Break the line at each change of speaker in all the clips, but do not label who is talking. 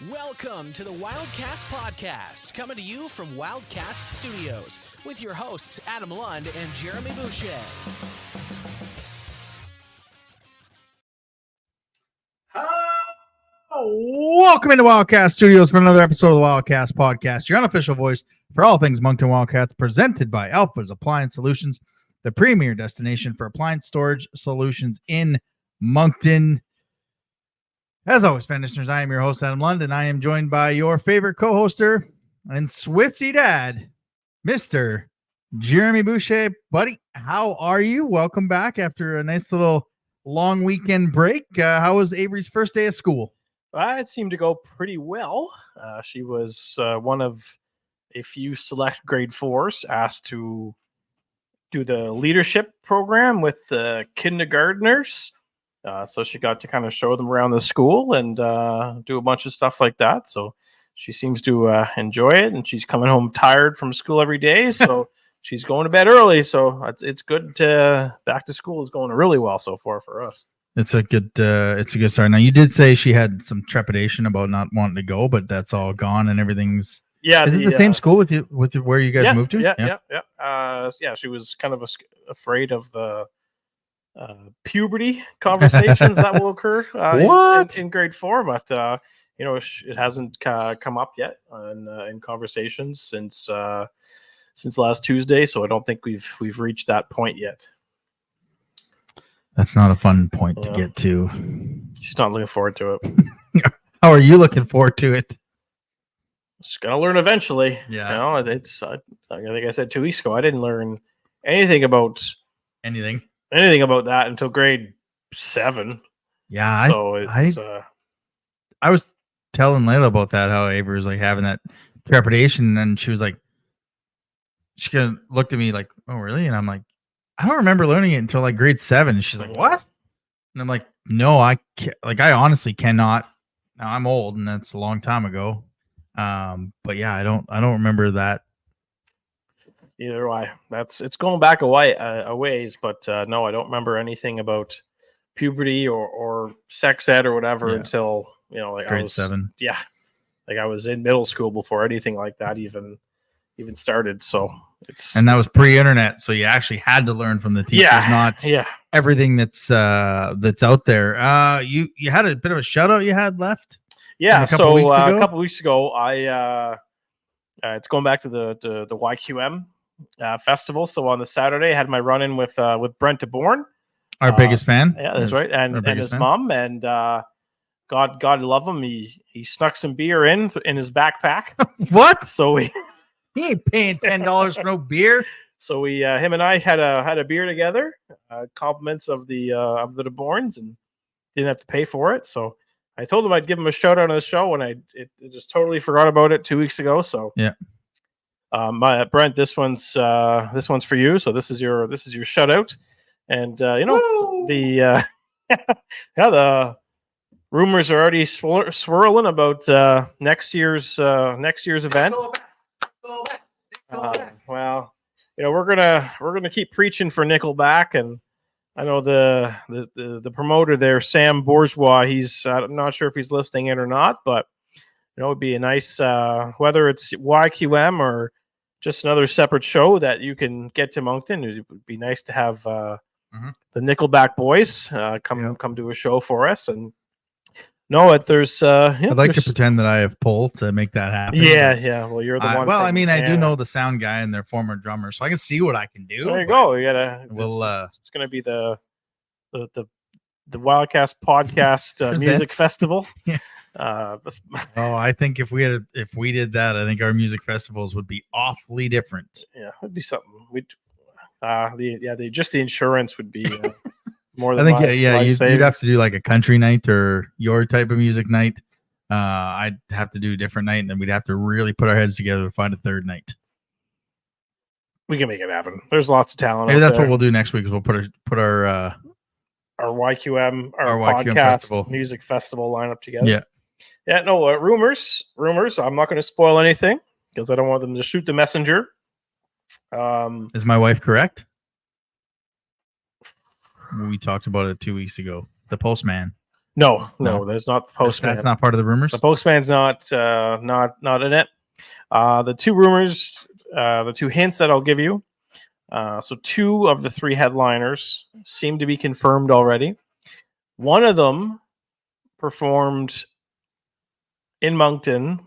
Welcome to the Wildcast podcast, coming to you from Wildcast Studios with your hosts Adam Lund and Jeremy Boucher.
Welcome into Wildcast Studios for another episode of the Wildcast podcast, your unofficial voice for all things Moncton Wildcats, presented by Alpha's Appliance Solutions, the premier destination for appliance storage solutions in Moncton. As always, fan listeners, I am your host, Adam Lund, and I am joined by your favorite co-hoster and Swifty dad, Mr. Jeremy Boucher. Buddy, how are you? Welcome back after a nice little long weekend break. How was Avery's first day of school?
It seemed to go pretty well. She was one of a few select grade 4s asked to do the leadership program with the kindergartners. So she got to kind of show them around the school and do a bunch of stuff like that. So she seems to enjoy it, and she's coming home tired from school every day. So she's going to bed early. So it's good. Back to school is going really well so far for us.
It's a good start. Now, you did say she had some trepidation about not wanting to go, but that's all gone and everything's.
Yeah.
Is it the same school with you where you guys moved to?
Yeah. She was kind of afraid of the puberty conversations that will occur in grade 4, but it hasn't come up yet in conversations since last Tuesday, so I don't think we've reached that point yet.
That's not a fun point to get to.
She's not looking forward to it.
How are you looking forward to it?
She's gonna learn eventually.
Yeah,
it's I think I said 2 weeks ago I didn't learn anything about about that until grade 7.
Yeah,
so
I was telling Layla about that, how Avery was like having that trepidation, and she was like, she kind of looked at me like, "Oh, really?" And I'm like, "I don't remember learning it until like grade 7." And she's like, "What?" And I'm like, "No, I can't, I honestly cannot." Now I'm old, and that's a long time ago. But yeah, I don't remember that.
Either way, it's going back a ways, but no, I don't remember anything about puberty or sex ed or whatever until
grade 7.
Yeah, I was in middle school before anything like that even started. So
and that was pre-internet, so you actually had to learn from the teachers, not everything that's out there. You had a bit of a shout out you had left.
Yeah, a couple weeks ago, it's going back to the YQM festival. So on the Saturday, I had my run in with Brent DeBourne,
our biggest fan.
Yeah, that's right, and his mom, and God love him. He snuck some beer in his backpack.
What?
So
he ain't paying $10 for no beer.
So him and I had a beer together, compliments of the DeBournes, and didn't have to pay for it. So I told him I'd give him a shout out on the show, and I just totally forgot about it 2 weeks ago. So
yeah,
Brent, this one's for you. So this is your shout out, and the rumors are already swirling about next year's event. Well, we're gonna keep preaching for Nickelback, and I know the promoter there, Sam Bourgeois. I'm not sure if he's listening in or not, but it'd be a nice whether it's YQM or just another separate show that you can get to Moncton. It would be nice to have the Nickelback boys come do a show for us. And there's
I'd like to pretend that I have pull to make that happen.
Yeah. Well, you're the one.
Well, I mean, I do know the sound guy and their former drummer, so I can see what I can do.
There you go. You gotta. It's gonna be the Wildcast podcast music festival.
Yeah. I think if we did that, I think our music festivals would be awfully different.
Yeah, it'd be something. The insurance would be more than.
I think you'd have to do like a country night or your type of music night. I'd have to do a different night, and then we'd have to really put our heads together to find a third night.
We can make it happen. There's lots of talent.
Maybe that's what we'll do next week. Is we'll put our
YQM, our
YQM
podcast
festival.
Music festival lineup together.
Yeah.
Yeah, no, rumors. I'm not going to spoil anything because I don't want them to shoot the messenger.
Is my wife correct? We talked about it 2 weeks ago. The postman.
No,
No.
there's not the postman.
That's not part of the rumors.
The postman's not in it. The two rumors, the two hints that I'll give you. So 2 of the 3 headliners seem to be confirmed already. One of them performed in Moncton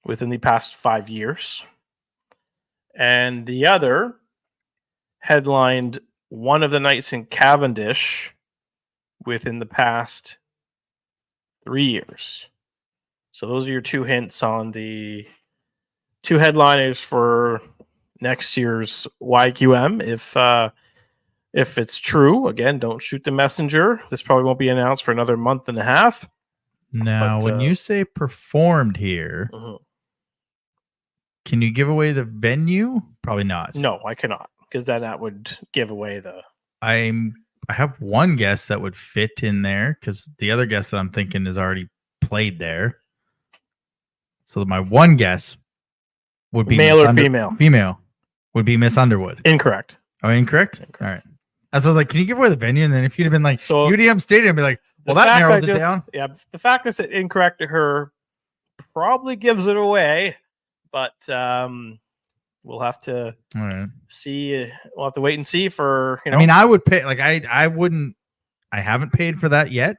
within the past 5 years, and the other headlined one of the nights in Cavendish within the past 3 years. So those are your 2 hints on the 2 headliners for next year's YQM. If it's true, again, don't shoot the messenger. This probably won't be announced for another month and a half.
Now, when you say performed here, can you give away the venue? Probably not.
No, I cannot, because then that would give away the.
I have one guess that would fit in there, because the other guess that I'm thinking is already played there. So my one guess would be
male or female.
Female would be Miss Underwood.
Incorrect.
Oh, incorrect? All right. As I was like, can you give away the venue? And then if you'd have been like UDM Stadium, I'd be like, well, that narrows it down.
Yeah, the fact that it's incorrect to her probably gives it away, but we'll have to see. We'll have to wait and see for.
I mean, I would pay. Like I wouldn't. I haven't paid for that yet,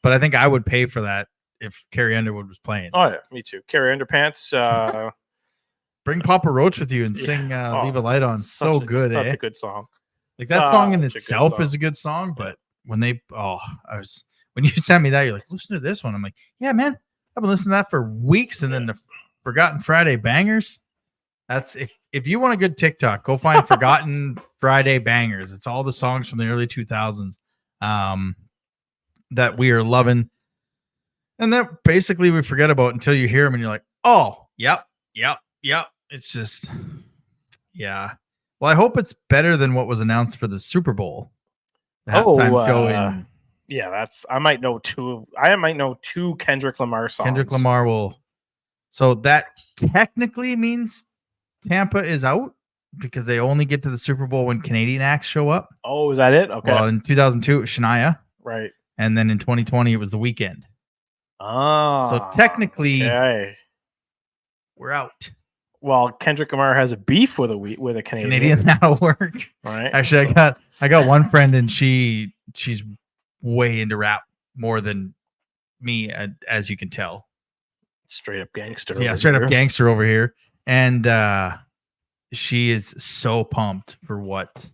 but I think I would pay for that if Carrie Underwood was playing.
Oh yeah, me too. Carrie Underpants.
Bring Papa Roach with you and sing "Leave a Light On." So good,
Such a good song.
Like that song in itself is a good song, but when when you sent me that, you're like, listen to this one. I'm like, yeah, man, I've been listening to that for weeks. And then the Forgotten Friday bangers. That's if you want a good TikTok, go find Forgotten Friday bangers. It's all the songs from the early 2000s that we are loving, and that basically we forget about until you hear them and you're like, oh, yep. It's just, yeah. Well, I hope it's better than what was announced for the Super Bowl.
Yeah, I might know 2 Kendrick Lamar songs.
Kendrick Lamar will. So that technically means Tampa is out because they only get to the Super Bowl when Canadian acts show up.
Oh, is that it? Okay.
Well, in 2002 it was Shania,
right? And
then in 2020 it was The Weeknd.
Oh,
so technically, we're out.
Well, Kendrick Lamar has a beef with a
Canadian. That'll work.
All right.
Actually, I got one friend and she's way into rap more than me, as you can tell.
Straight up gangster.
Yeah, straight up gangster over here. And she is so pumped for what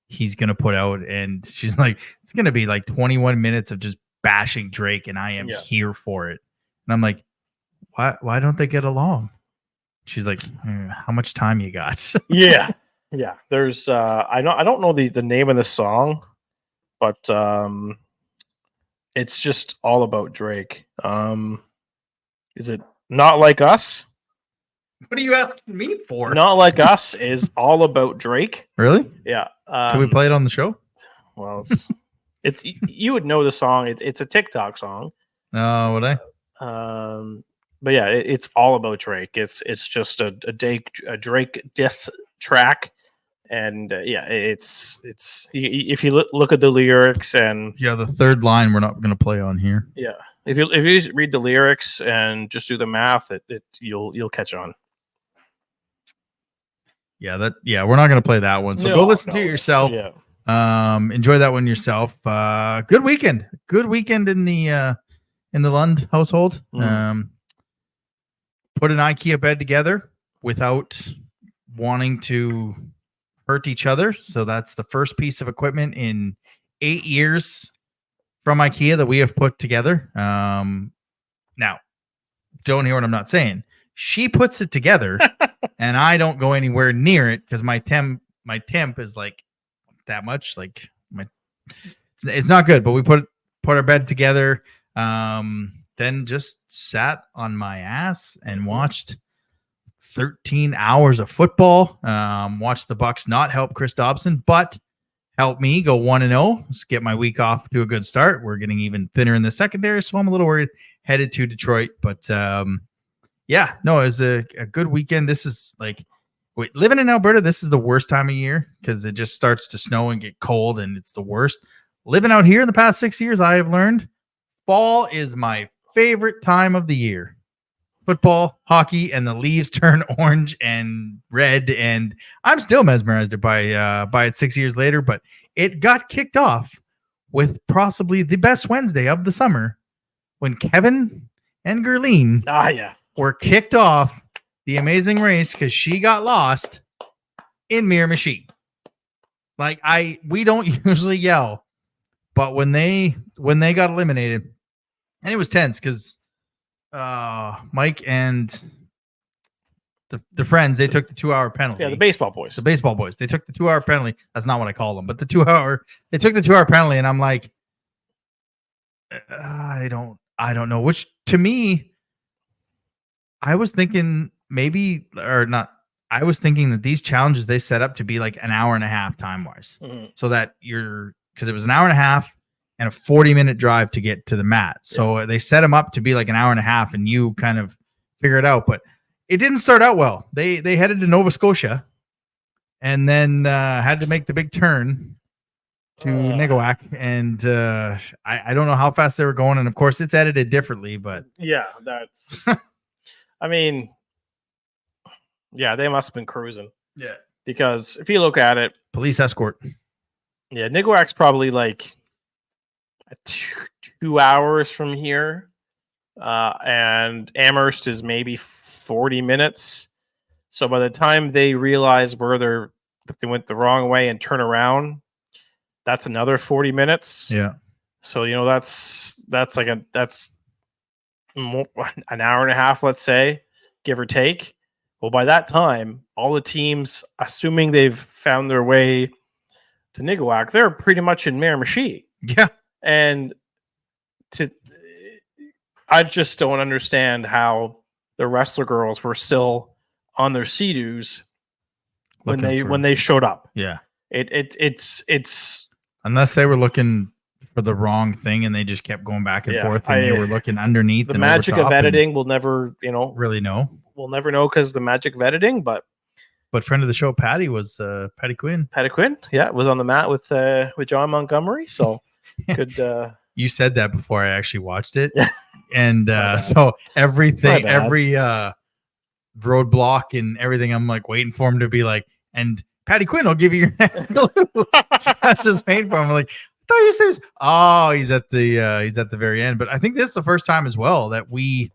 he's gonna put out. And she's like, it's gonna be like 21 minutes of just bashing Drake, and I am here for it. And I'm like, why don't they get along? She's like, how much time you got?
Yeah. There's I don't know the name of the song, but it's just all about Drake. Is it Not Like Us?
What are you asking me for?
Not Like Us is all about Drake.
Really?
Yeah.
Can we play it on the show?
Well, it's you would know the song. It's a TikTok song.
Oh, would I?
But yeah, it's all about Drake. It's just a Drake diss track, and it's if you look at the lyrics and
the third line we're not going to play on here.
Yeah, if you just read the lyrics and just do the math, you'll catch on.
Yeah, we're not going to play that one. So go listen to it yourself.
Yeah.
Enjoy that one yourself. Good weekend. Good weekend in the Lund household. Put an IKEA bed together without wanting to hurt each other. So that's the first piece of equipment in 8 years from IKEA that we have put together. Now, don't hear what I'm not saying. She puts it together, and I don't go anywhere near it because my temp is like that much. Like it's not good. But we put our bed together. Then just sat on my ass and watched 13 hours of football. Watched the Bucks not help Chris Dobson, but help me go 1-0. Let's get my week off to a good start. We're getting even thinner in the secondary, so I'm a little worried. Headed to Detroit, but it was a good weekend. This is living in Alberta, this is the worst time of year because it just starts to snow and get cold, and it's the worst. Living out here in the past 6 years, I have learned fall is my favorite time of the year. Football, hockey, and the leaves turn orange and red, and I'm still mesmerized by it 6 years later. But it got kicked off with possibly the best Wednesday of the summer when Kevin and Gerline were kicked off the amazing race because she got lost in Miramichi. Like we don't usually yell, but when they got eliminated, and it was tense because Mike and the friends, they took the 2-hour penalty.
Yeah, the baseball boys.
They took the 2-hour penalty. That's not what I call them, but they took the 2-hour penalty, and I'm like, I don't know. Which to me, I was thinking maybe or not. I was thinking that these challenges they set up to be like an hour and a half time wise, so that because it was an hour and a half and a 40-minute drive to get to the mat. So they set them up to be like an hour and a half, and you kind of figure it out. But it didn't start out well. They headed to Nova Scotia, and then had to make the big turn to Niguac, and I don't know how fast they were going, and of course it's edited differently, but
yeah, that's I mean, yeah, they must have been cruising.
Yeah,
because if you look at it,
police escort.
Yeah, Niguac's probably like 2 hours from here, and Amherst is maybe 40 minutes. So by the time they realize that they went the wrong way and turn around, that's another 40 minutes.
Yeah.
So that's more, an hour and a half, let's say, give or take. Well, by that time, all the teams, assuming they've found their way to Niguac, they're pretty much in Miramichi.
Yeah.
And I just don't understand how the wrestler girls were still on their Sea-Doos when they showed up.
Yeah.
It's
unless they were looking for the wrong thing and they just kept going back and forth and they were looking underneath.
The magic of editing will never,
really know.
We'll never know because the magic of editing, but
friend of the show, Patty, was Patty Quinn.
Patty Quinn, yeah, was on the mat with John Montgomery. So good.
You said that before I actually watched it, and so every roadblock and everything, I'm like waiting for him to be like, and Patty Quinn will give you your next clue. That's his pain for him. I'm like, I thought you said, he's at the very end. But I think this is the first time as well that we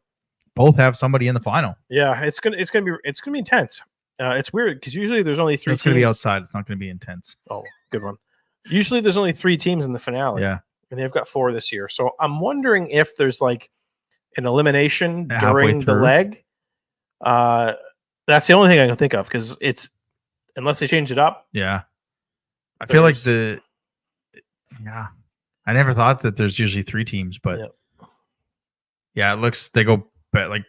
both have somebody in the final.
Yeah, it's gonna be intense. It's weird because usually there's only 3 teams.
It's going to be outside. It's not going to be intense.
Oh, good one. Usually there's only 3 teams in the finale.
Yeah.
And they've got 4 this year. So I'm wondering if there's like an elimination during the leg. That's the only thing I can think of because it's unless they change it up.
Yeah. I feel like I never thought that there's usually 3 teams, but yeah, it looks they go like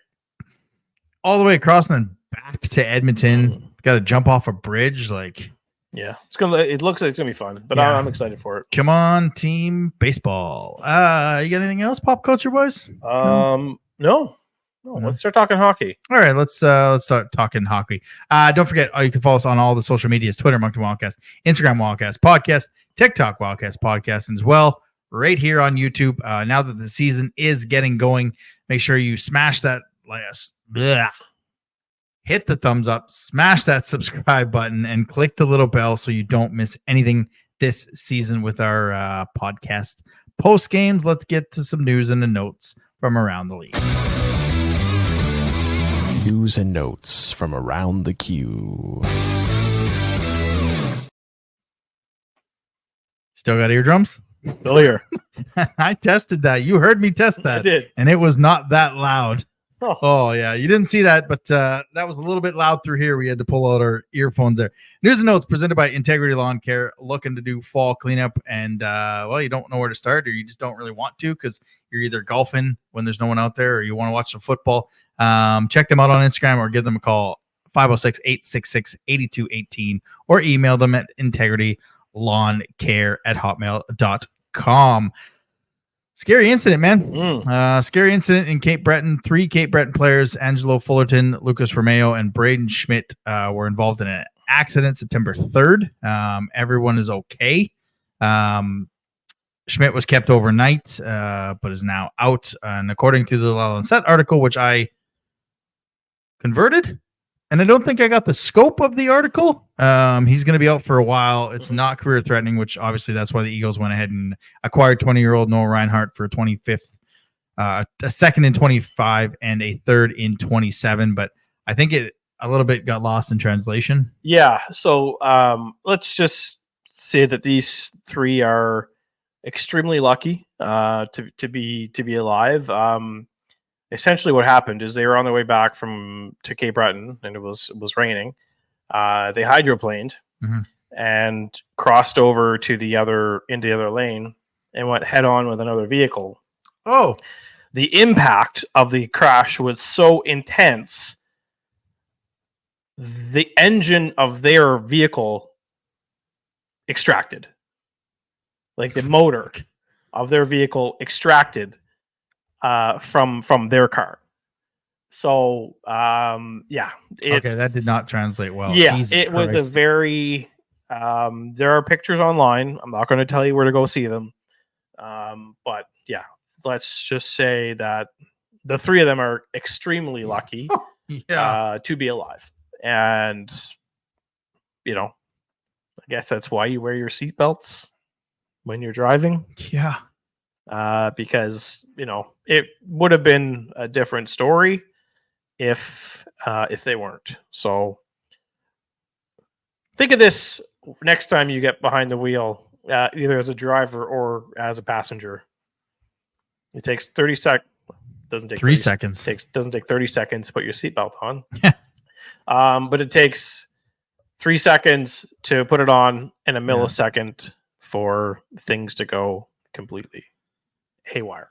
all the way across and then back to Edmonton. Got to jump off a bridge, like
it looks like it's gonna be fun, but I'm excited for it.
Come on, team baseball. You got anything else, pop culture boys?
No. Let's start talking hockey.
All right, let's start talking hockey. Don't forget, you can follow us on all the social medias: Twitter, Moncton Wildcast, Instagram, Wildcast Podcast, TikTok, Wildcast Podcast, and as well right here on YouTube. Now that the season is getting going, make sure you smash that hit the thumbs up, smash that subscribe button, and click the little bell so you don't miss anything this season with our podcast post games. Let's get to some news and the notes from around the league.
News and notes from around the queue.
Still got eardrums?
Still here.
I tested that. You heard me test that.
I did.
And it was not that loud.
Oh
yeah. You didn't see that, but that was a little bit loud through here. We had to pull out our earphones there. News and notes presented by Integrity Lawn Care, looking to do fall cleanup. And, you don't know where to start, or you just don't really want to because you're either golfing when there's no one out there or you want to watch some football. Check them out on Instagram or give them a call, 506-866-8218, or email them at integrityLawnCare@hotmail.com. Scary incident, man. Scary incident in Cape Breton. 3 Cape Breton players, Angelo Fullerton, Lucas Romeo, and Braden Schmidt, were involved in an accident September 3rd. Everyone is okay. Schmidt was kept overnight, but is now out. And according to the La Lancette article, which I converted, and I don't think I got the scope of the article, he's going to be out for a while. It's not career threatening, which obviously that's why the Eagles went ahead and acquired 20-year-old Noah Reinhardt for a 25th, a second in 25 and a third in 27. But I think it a little bit got lost in translation.
Yeah. So let's just say that these three are extremely lucky to be alive. Essentially, what happened is they were on their way back to Cape Breton, and it was raining. They hydroplaned and crossed over into the other lane and went head on with another vehicle.
Oh,
the impact of the crash was so intense. The engine of their vehicle extracted. Like the motor of their vehicle extracted from their car. So okay,
that did not translate well.
Yeah,
Jesus
it
Christ.
was a very there are pictures online. I'm not going to tell you where to go see them. But yeah, let's just say that the three of them are extremely lucky to be alive. And I guess that's why you wear your seatbelts when you're driving.
Yeah.
Because it would have been a different story if they weren't. So think of this next time you get behind the wheel, either as a driver or as a passenger. It takes 30 seconds. Doesn't take
3 seconds.
Doesn't take 30 seconds to put your seatbelt on. But it takes 3 seconds to put it on and a millisecond for things to go completely haywire.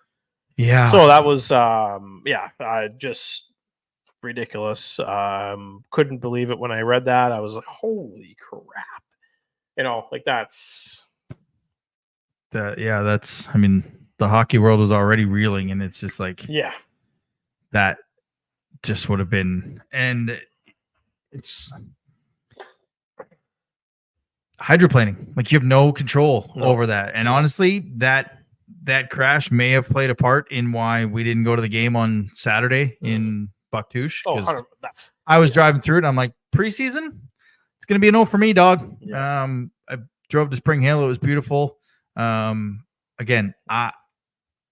Yeah.
So that was just ridiculous. Couldn't believe it when I read that. I was like, holy crap. That's
I mean, the hockey world was already reeling, and it's just like that just would have been, and it's hydroplaning. Like, you have no control over that. And honestly, that crash may have played a part in why we didn't go to the game on Saturday in Bucktouche.
Oh,
I was driving through it, and I'm like, preseason? It's going to be a no for me, dog.
Yeah.
I drove to Spring Hill. It was beautiful. Again, I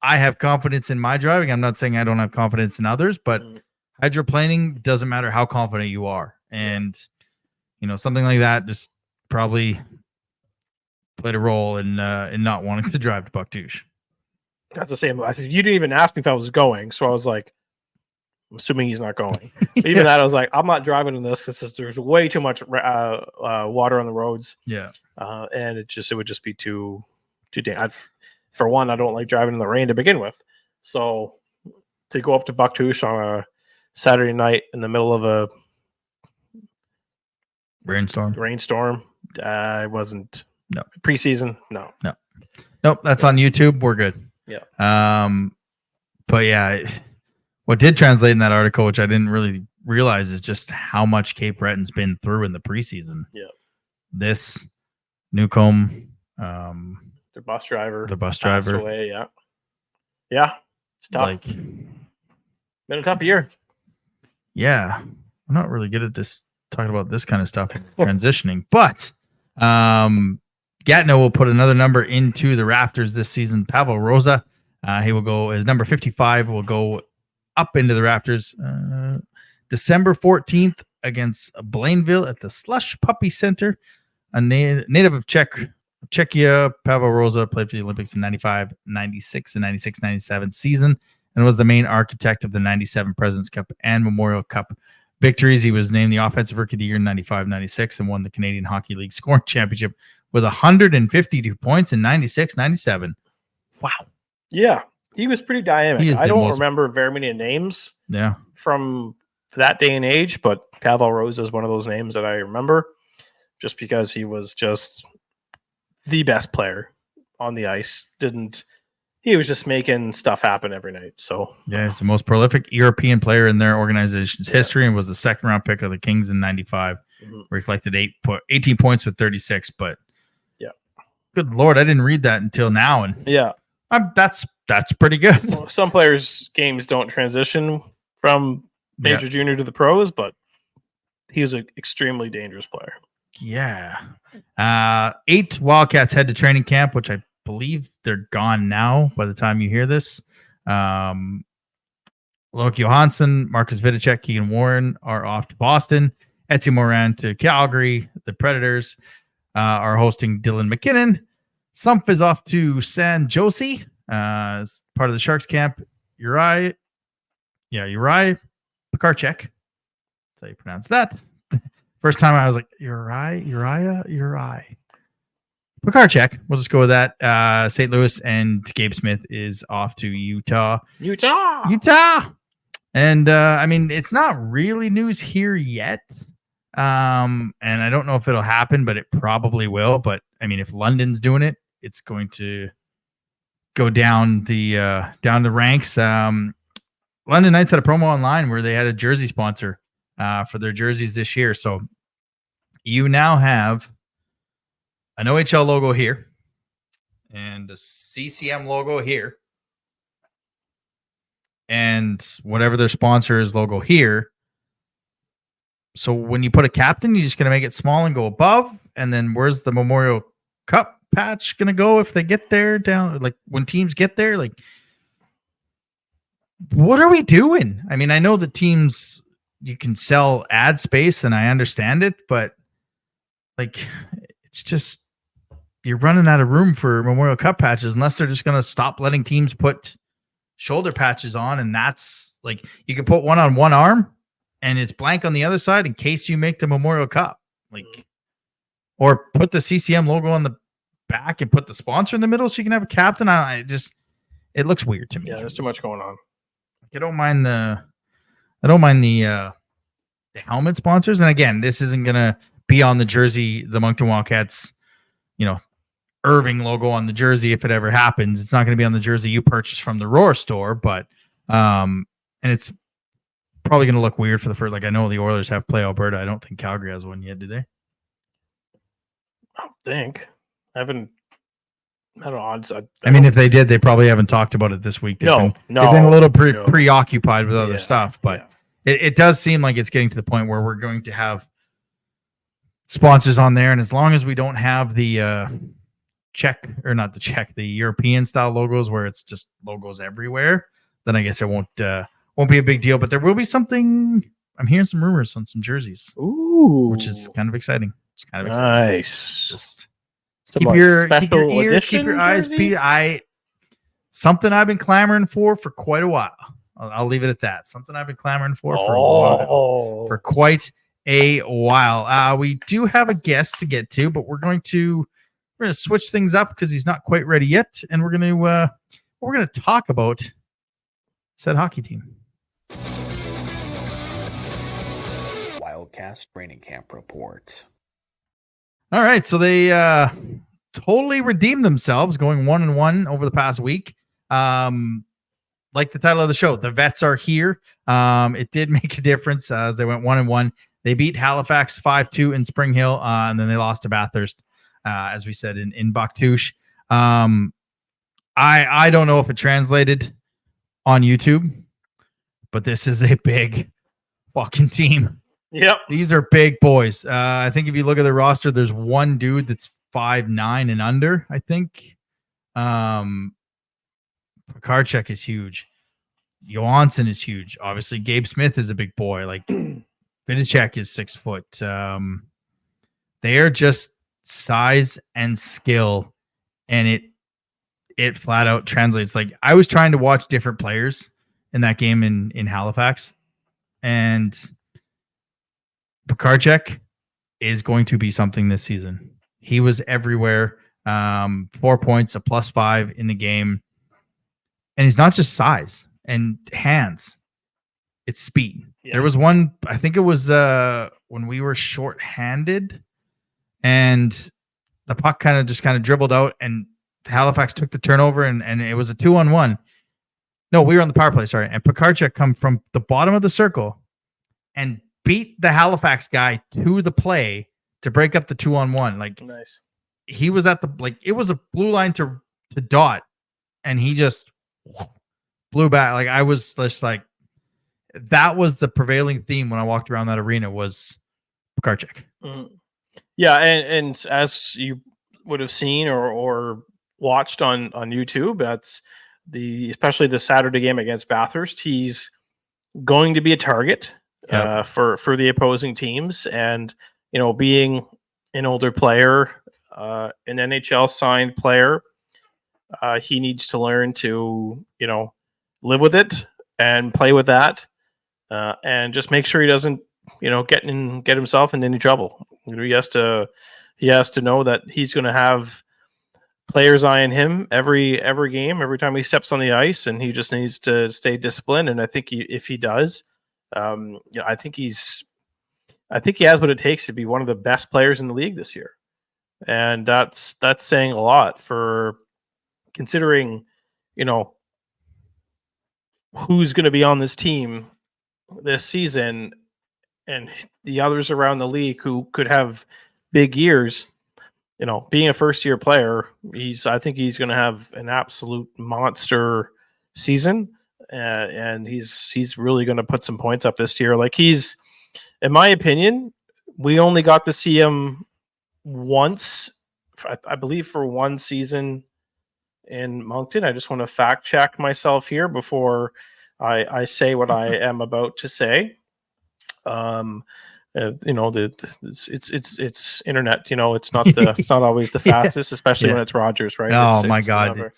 have confidence in my driving. I'm not saying I don't have confidence in others, but hydroplaning doesn't matter how confident you are. And, something like that just probably played a role in not wanting to drive to Bucktouche.
That's the same. I said, you didn't even ask me if I was going. So I was like, I'm assuming he's not going. But even that, I was like, I'm not driving in this because there's way too much water on the roads.
Yeah.
And it would just be too dangerous. For one, I don't like driving in the rain to begin with. So to go up to Bucktouche on a Saturday night in the middle of a rainstorm, I wasn't.
No.
Preseason, no.
Nope, that's on YouTube. We're good.
Yeah.
But yeah, what did translate in that article, which I didn't really realize, is just how much Cape Breton's been through in the preseason.
Yeah.
This Newcomb,
the bus driver
passed
away. Yeah. It's tough. Been a tough year.
Yeah. I'm not really good at talking about this kind of stuff transitioning, but Gatineau will put another number into the rafters this season. Pavel Rosa, he will go as number 55, will go up into the rafters December 14th against Blainville at the Slush Puppy Center. A native of Czechia, Pavel Rosa played for the Olympics in 95, 96, and 96, 97 season, and was the main architect of the 97 President's Cup and Memorial Cup victories. He was named the Offensive Rookie of the Year in 95, 96, and won the Canadian Hockey League scoring championship with 152 points in 96, 97. Wow.
Yeah, he was pretty dynamic. I don't remember very many names from that day and age, but Pavel Rosa is one of those names that I remember just because he was just the best player on the ice. He was just making stuff happen every night. So
yeah, he's the most prolific European player in their organization's history, and was the second round pick of the Kings in 95. Reflected 18 points with 36, but Good Lord, I didn't read that until now, and
Yeah.
that's pretty good.
Well, some players' games don't transition from major junior to the pros, but he was an extremely dangerous player.
Yeah. 8 Wildcats head to training camp, which I believe they're gone now by the time you hear this. Loki Johansson, Marcus Vidicek, Keegan Warren are off to Boston. Etsy Moran to Calgary. The Predators are hosting Dylan McKinnon. Sumpf is off to San Jose as part of the Sharks camp. Uri Pekarchek. That's how you pronounce that. First time I was like, Uri. Pekarchek. We'll just go with that. St. Louis and Gabe Smith is off to Utah. And I mean, it's not really news here yet. And I don't know if it'll happen, but it probably will. But I mean, if London's doing it, it's going to go down the ranks. London Knights had a promo online where they had a jersey sponsor for their jerseys this year. So you now have an OHL logo here and a CCM logo here and whatever their sponsor's logo here. So when you put a captain, you're just going to make it small and go above. And then where's the Memorial Cup patch going to go if they get there down? Like when teams get there, like what are we doing? I mean, I know the teams, you can sell ad space and I understand it, but like, it's just, you're running out of room for Memorial Cup patches unless they're just going to stop letting teams put shoulder patches on. And that's like, you can put one on one arm and it's blank on the other side in case you make the Memorial Cup, like, or put the CCM logo on the back and put the sponsor in the middle so you can have a captain. It looks weird to me.
Yeah, there's too much going on.
I don't mind the helmet sponsors. And again, this isn't going to be on the jersey, the Moncton Wildcats, Irving logo on the jersey. If it ever happens, it's not going to be on the jersey you purchase from the Roar store, but, and it's probably going to look weird for the first, like I know the Oilers have Play Alberta. I don't think Calgary has one yet. Do they?
I don't think. I don't know.
I mean, if they did, they probably haven't talked about it this week. They've been a little preoccupied with other stuff, but it does seem like it's getting to the point where we're going to have sponsors on there. And as long as we don't have the the European style logos where it's just logos everywhere, then I guess it won't be a big deal. But there will be something. I'm hearing some rumors on some jerseys, which is kind of exciting. It's kind of exciting.
Nice.
Just keep your ears, keep your eyes peeled. Something I've been clamoring for quite a while. I'll leave it at that. Something I've been clamoring for quite a while. We do have a guest to get to, but we're going to switch things up because he's not quite ready yet, and we're going to talk about said hockey team.
Wildcast training camp report.
All right, so they totally redeemed themselves, going 1-1 over the past week. Like the title of the show, the vets are here. It did make a difference as they went 1-1. They beat Halifax 5-2 in Spring Hill, and then they lost to Bathurst, as we said, in Bouctouche. I don't know if it translated on YouTube, but this is a big fucking team.
Yep.
These are big boys. I think if you look at the roster, there's one dude that's 5'9" and under, I think. Pekarchek is huge. Johansson is huge. Obviously, Gabe Smith is a big boy. Like, Vidicek is 6 foot. They are just size and skill, and it flat out translates. Like, I was trying to watch different players in that game in Halifax, and Pekarchek is going to be something this season. He was everywhere. 4 points, a +5 in the game. And he's not just size and hands. It's speed. Yeah. There was one, I think it was when we were short-handed and the puck kind of dribbled out and Halifax took the turnover and it was a 2-on-1. No, we were on the power play, sorry. And Pekarchek come from the bottom of the circle and beat the Halifax guy to the play to break up the 2-on-1. Like,
nice.
he was at the, like, it was a blue line to dot, and he just blew back. Like, I was just like, that was the prevailing theme when I walked around that arena was Karchik.
Yeah, and as you would have seen or watched on YouTube, that's especially the Saturday game against Bathurst. He's going to be a target for the opposing teams, and being an older player, an NHL signed player, he needs to learn to live with it and play with that, and just make sure he doesn't get himself in any trouble. He has to know that he's going to have players eyeing him every game, every time he steps on the ice, and he just needs to stay disciplined. And I think if he does, I think he has what it takes to be one of the best players in the league this year. And that's saying a lot, for considering who's going to be on this team this season and the others around the league who could have big years. Being a first-year player, I think he's going to have an absolute monster season, and he's really going to put some points up this year. Like, he's, in my opinion, we only got to see him once, I believe, for one season in Moncton. I just want to fact check myself here before I say what I am about to say. It's internet. It's not it's not always the fastest, especially when it's Rogers, right?
Oh my God,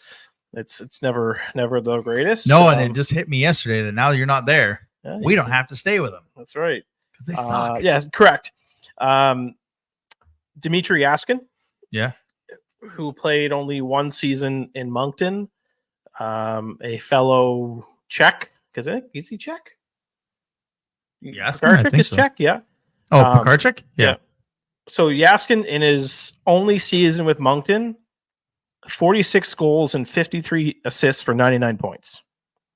it's never the greatest.
No, and it just hit me yesterday that now you're not there, we don't have to stay with them.
That's right,
because they suck.
Yeah, correct. Dmitry Yaskin, who played only one season in Moncton, a fellow Czech, because is he Czech?
Yaskin
is Czech, yeah.
Oh, Pekarchik? Yeah.
So Yaskin, in his only season with Moncton, 46 goals and 53 assists for 99 points.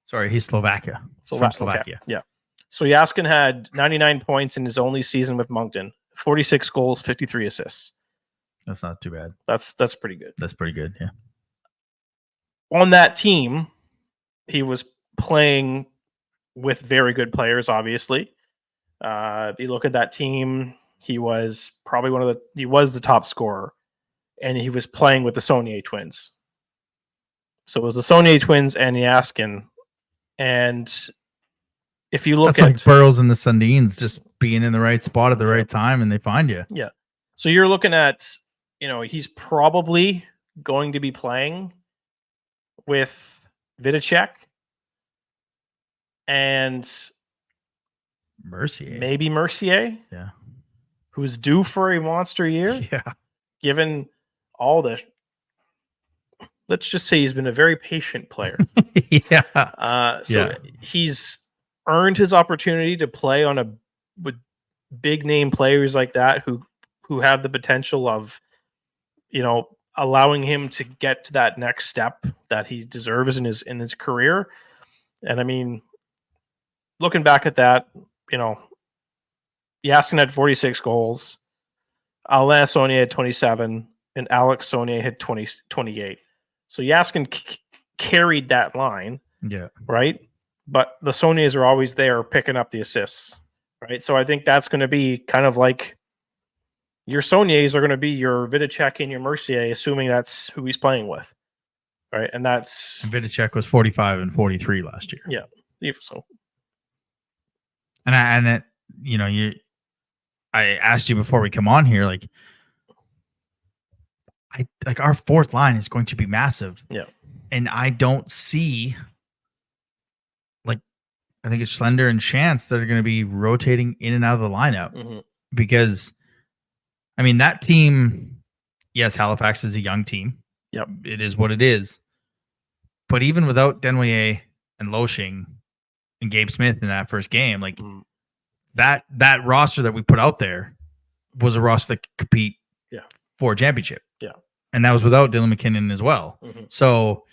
Sorry, he's Slovakia. From Slovakia.
Okay. Yeah. So Yaskin had 99 points in his only season with Moncton, 46 goals, 53 assists.
That's not too bad.
That's pretty good.
That's pretty good, yeah.
On that team, he was playing with very good players, obviously. If you look at that team, he was probably he was the top scorer, and he was playing with the Saunier twins. So it was the Saunier twins and Yaskin. And if you look
like Burrows and the Sundins just being in the right spot at the right time, and they find you.
Yeah. So you're looking at, he's probably going to be playing with Vidicek and
Mercier.
Maybe Mercier.
Yeah.
Who's due for a monster year.
Yeah.
Given all the, let's just say he's been a very patient player. He's earned his opportunity to play with big name players like that who have the potential of, allowing him to get to that next step that he deserves in his career. And I mean, looking back at that, Yaskin had 46 goals, Alain Saunier had 27, and Alex Saunier had 28. So Yaskin carried that line.
Yeah.
Right. But the Sauniers are always there picking up the assists. Right. So I think that's going to be kind of like your Sauniers are going to be your Vidicek and your Mercier, assuming that's who he's playing with. Right. And
Vidicek was 45 and 43 last year.
Yeah. So.
I asked you before we come on here, like our fourth line is going to be massive.
Yeah.
And I don't see, I think it's Schlender and Chance that are going to be rotating in and out of the lineup because, I mean, that team, yes, Halifax is a young team.
Yep.
It is what it is. But even without Denoyer and Loshing and Gabe Smith in that first game, that roster that we put out there was a roster that could compete for a championship.
Yeah.
And that was without Dylan McKinnon as well. So,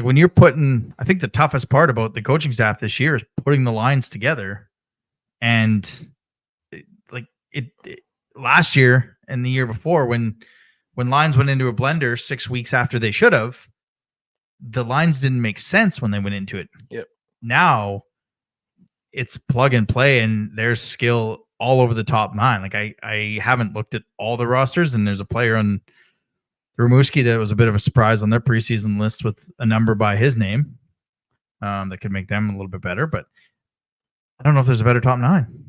when you're putting, I think the toughest part about the coaching staff this year is putting the lines together. And last year, and the year before when lines went into a blender 6 weeks after they should have, the lines didn't make sense when they went into it.
Yep.
Now it's plug and play, and there's skill all over the top 9. Like I haven't looked at all the rosters, and there's a player on Rimouski that was a bit of a surprise on their preseason list with a number by his name that could make them a little bit better. But I don't know if there's a better top 9.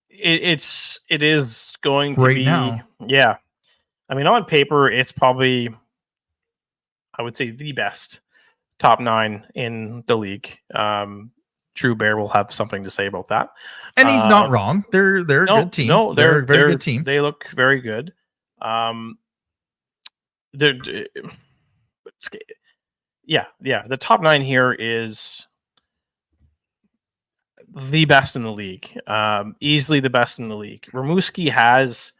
It is going to
Right
be
now.
Yeah. I mean, on paper, it's probably, I would say, the best top 9 in the league. Drew Bear will have something to say about that.
And he's not wrong. They're a good team.
No,
they're a very good team.
They look very good. The top 9 here is the best in the league. Easily the best in the league. Rimouski has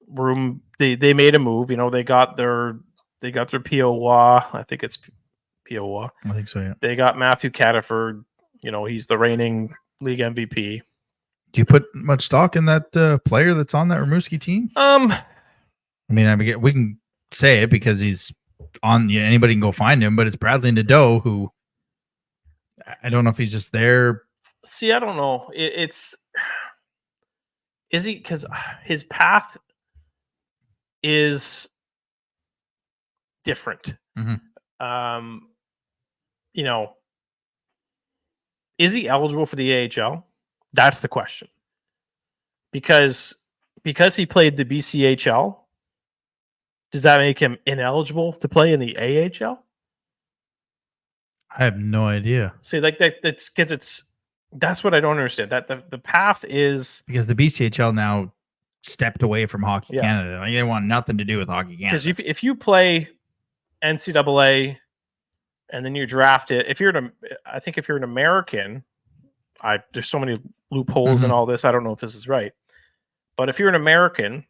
room. They made a move. They got their POWA. I think it's POWA.
I think so, yeah.
They got Matthew Cataford. He's the reigning league MVP.
Do you put much stock in that player that's on that Rimouski team? I mean, we can say it because he's on. Anybody can go find him, but it's Bradley Nadeau, who I don't know if he's just there.
See, I don't know. Is he, because his path is different.
Mm-hmm.
Is he eligible for the AHL? That's the question. Because he played the BCHL, does that make him ineligible to play in the AHL?
I have no idea.
See, like that's because that's what I don't understand. That the path is
because the BCHL now stepped away from Hockey Canada. Like, they want nothing to do with Hockey Canada.
Because if you play NCAA and then you're drafted, if you're an American, there's so many loopholes in all this. I don't know if this is right, but if you're an American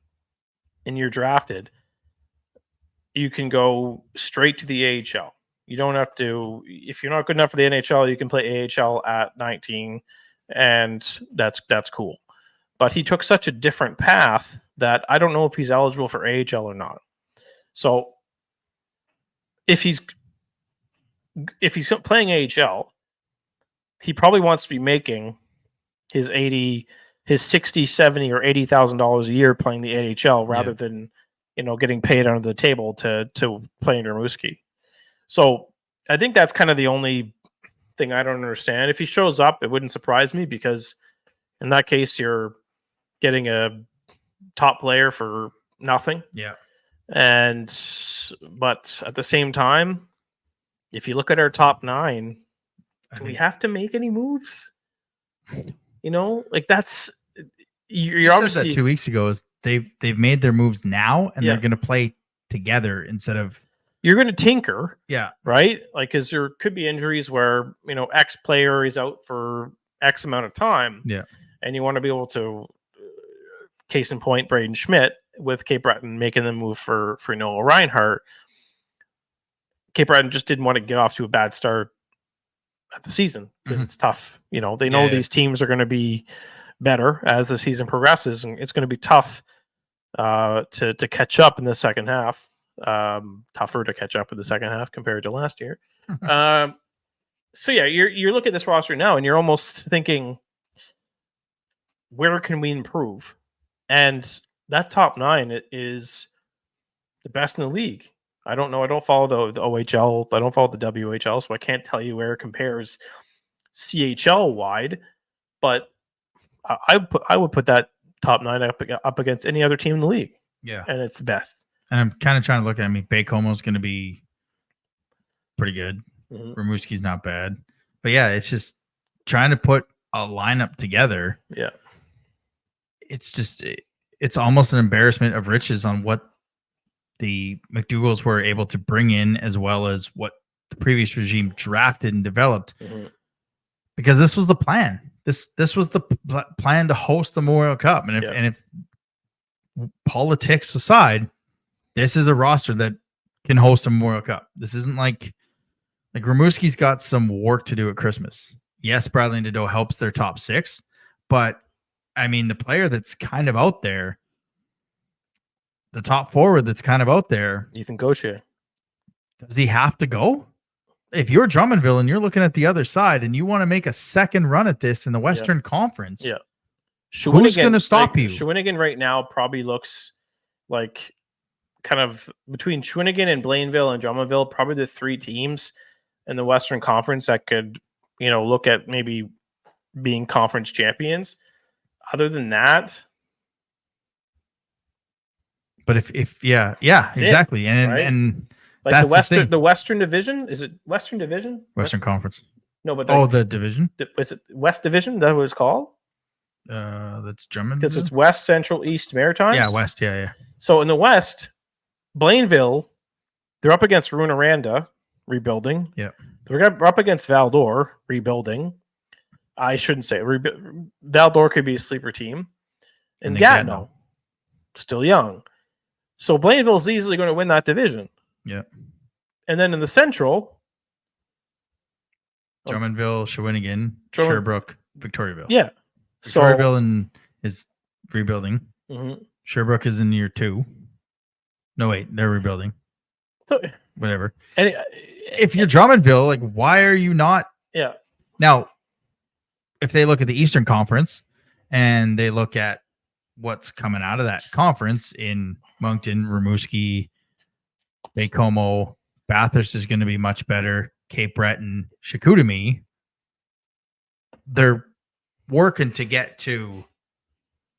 and you're drafted, you can go straight to the AHL. You don't have to. If you're not good enough for the NHL, you can play AHL at 19, and that's cool. But he took such a different path that I don't know if he's eligible for AHL or not. So if he's playing AHL, he probably wants to be making his 60, 70, or $80,000 a year playing the AHL rather than getting paid under the table to play in Rimouski. So I think that's kind of the only thing I don't understand. If he shows up, it wouldn't surprise me, because in that case, you're getting a top player for nothing.
Yeah.
But at the same time, if you look at our top 9, do we have to make any moves? That's you're obviously
that 2 weeks ago is they've made their moves now, and they're going to play together instead of.
You're going to tinker.
Yeah.
Right? Like, because there could be injuries where, X player is out for X amount of time.
Yeah.
And you want to be able to, case in point, Braden Schmidt with Cape Breton making the move for Noah Reinhart. Cape Breton just didn't want to get off to a bad start at the season because it's tough. They know these teams are going to be better as the season progresses, and it's going to be tough to catch up in the second half. Tougher to catch up in the second half compared to last year. So you're looking at this roster now, and you're almost thinking, where can we improve? And that top 9 is the best in the league. I don't know. I don't follow the OHL. I don't follow the WHL, so I can't tell you where it compares CHL wide. But I would put that top 9 up against any other team in the league.
Yeah,
and it's the best.
And I'm kind of trying to look at. Bacomo's going to be pretty good. Rimouski's not bad, but it's just trying to put a lineup together.
Yeah,
it's almost an embarrassment of riches on what the McDougals were able to bring in, as well as what the previous regime drafted and developed. Because this was the plan. This was the plan to host the Memorial Cup, and if politics aside, this is a roster that can host a Memorial Cup. This isn't like Rimouski's got some work to do at Christmas. Yes, Bradley Nadeau helps their top 6, but the player that's kind of out there the top forward that's kind of out there.
Ethan Gauthier.
Does he have to go? If you're Drummondville and you're looking at the other side and you want to make a second run at this in the Western Conference, who's going to stop you?
Shawinigan right now probably looks like kind of between Shawinigan and Blainville and Drummondville, probably the three teams in the Western Conference that could, look at maybe being conference champions. Other than that,
but if exactly, and
like the Western Division, is it Western Division?
Western Conference.
No, but
the division.
Is it West Division? That what it's called?
That's Drummond.
Because it's West, Central, East, Maritime.
Yeah, West. Yeah.
So in the West, Blainville, they're up against Rouyn-Noranda, rebuilding.
Yeah.
They're up against Val-d'Or, rebuilding. I shouldn't say Val-d'Or could be a sleeper team. And Gatineau, still young. So Blainville's easily going to win that division.
Yeah.
And then in the Central,
Drummondville, Shawinigan, Sherbrooke, Victoriaville.
Yeah.
Victoriaville is rebuilding.
Mm-hmm.
Sherbrooke is in year 2. No, wait, they're rebuilding.
So
whatever.
And
if you're Drummondville, like, why are you not?
Yeah.
Now, if they look at the Eastern Conference and they look at what's coming out of that conference in Moncton, Rimouski, Baie-Comeau, Bathurst is going to be much better. Cape Breton, Chicoutimi, they're working to get to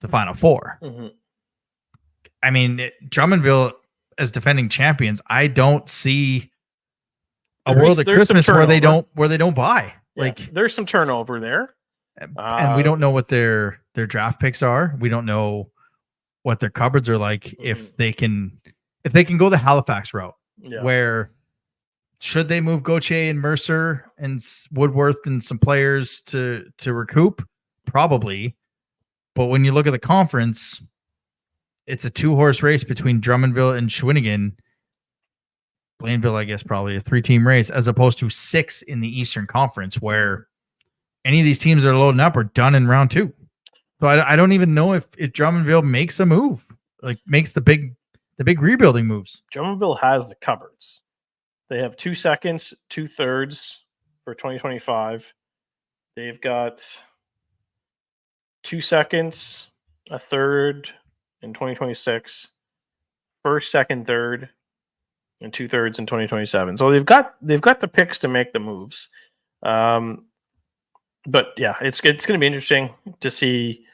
the Final Four.
Mm-hmm.
I mean, Drummondville as defending champions, I don't see a world of Christmas where they don't buy.
Yeah,
like,
there's some turnover there,
and we don't know what their draft picks are. We don't know what their cupboards are like.
Mm-hmm.
If they can go the Halifax route,
yeah.
where should they move Gauthier and Mercer and Woodworth and some players to recoup? Probably. But when you look at the conference, it's a 2-horse race between Drummondville and Shawinigan. Blainville, I guess, probably a 3-team race, as opposed to 6 in the Eastern Conference, where any of these teams that are loading up are done in round 2. So I don't even know if Drummondville makes a move, like makes the big rebuilding moves.
Drummondville has the cupboards. They have 2 seconds, 2 thirds for 2025. They've got 2 seconds, a third in 2026, first, second, third, and 2 thirds in 2027. So they've got the picks to make the moves. But yeah, it's going to be interesting to see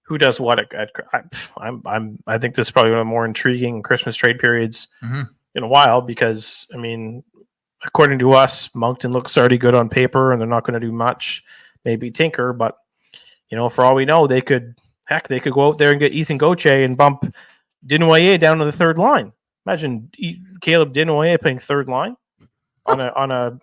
who does what. I think this is probably one of the more intriguing Christmas trade periods in a while, because I mean, according to us, Moncton looks already good on paper, and they're not going to do much. Maybe tinker, but for all we know, they could go out there and get Ethan Gauthier and bump Desnoyers down to the third line. Imagine Caleb Desnoyers playing third line on a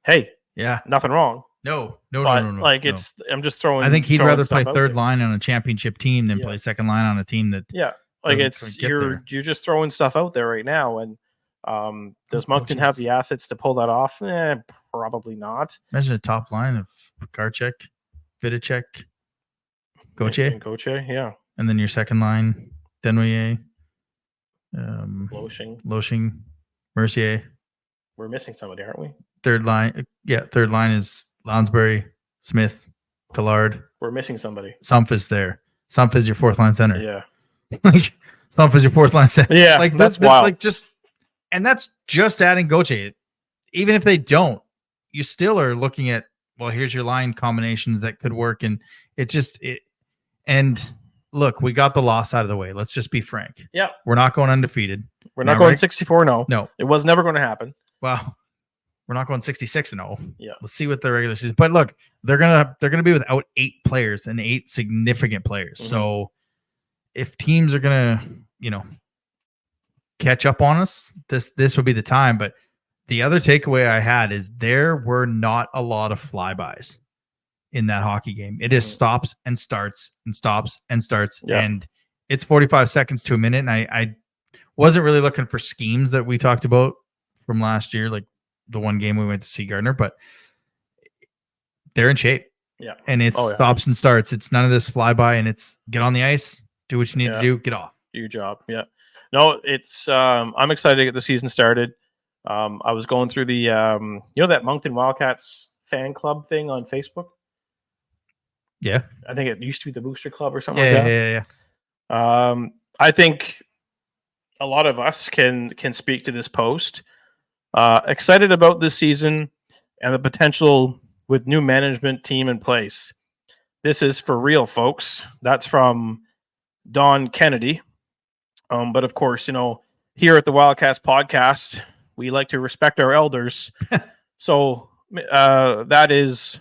hey,
yeah,
nothing wrong.
No.
Like, it's, I'm just throwing.
I think he'd rather play third line on a championship team than play second line on a team that.
Yeah, like you're just throwing stuff out there right now. And does Moncton have the assets to pull that off? Probably not.
Imagine a top line of Karchek, Vidicek,
Gauthier, yeah.
And then your second line, Desnoyers, Loshing, Mercier.
We're missing somebody, aren't we?
Third line is Lounsbury, Smith, Collard.
We're missing somebody.
Sumph is there. Sumph is your fourth line center.
Yeah.
Like, Sumph is your fourth line center.
Yeah,
like
that's wild.
And that's just adding Gauthier. Even if they don't, you still are looking at, well, here's your line combinations that could work. And and look, we got the loss out of the way. Let's just be frank.
Yeah.
We're not going undefeated.
We're not going 64-0.
No.
It was never going to happen.
Well, we're not going 66-0.
Yeah.
Let's see what the regular season. But look, they're gonna be without 8 players and 8 significant players.
Mm-hmm.
So if teams are gonna, catch up on us, this would be the time. But the other takeaway I had is there were not a lot of flybys in that hockey game. It just stops and starts and stops and starts.
Yeah.
And it's 45 seconds to a minute. And I wasn't really looking for schemes that we talked about from last year, like the one game we went to see Gardner, but they're in shape.
Yeah.
And it stops and starts. It's none of this flyby, and it's get on the ice, do what you need to do, get off.
Do your job. Yeah. No, it's I'm excited to get the season started. I was going through the that Moncton Wildcats fan club thing on Facebook.
Yeah.
I think it used to be the Booster Club or something
Yeah,
like that.
yeah.
I think a lot of us can speak to this post. Excited about this season and the potential with new management team in place. This is for real, folks. That's from Don Kennedy. But of course, here at the Wildcast podcast, we like to respect our elders. So that is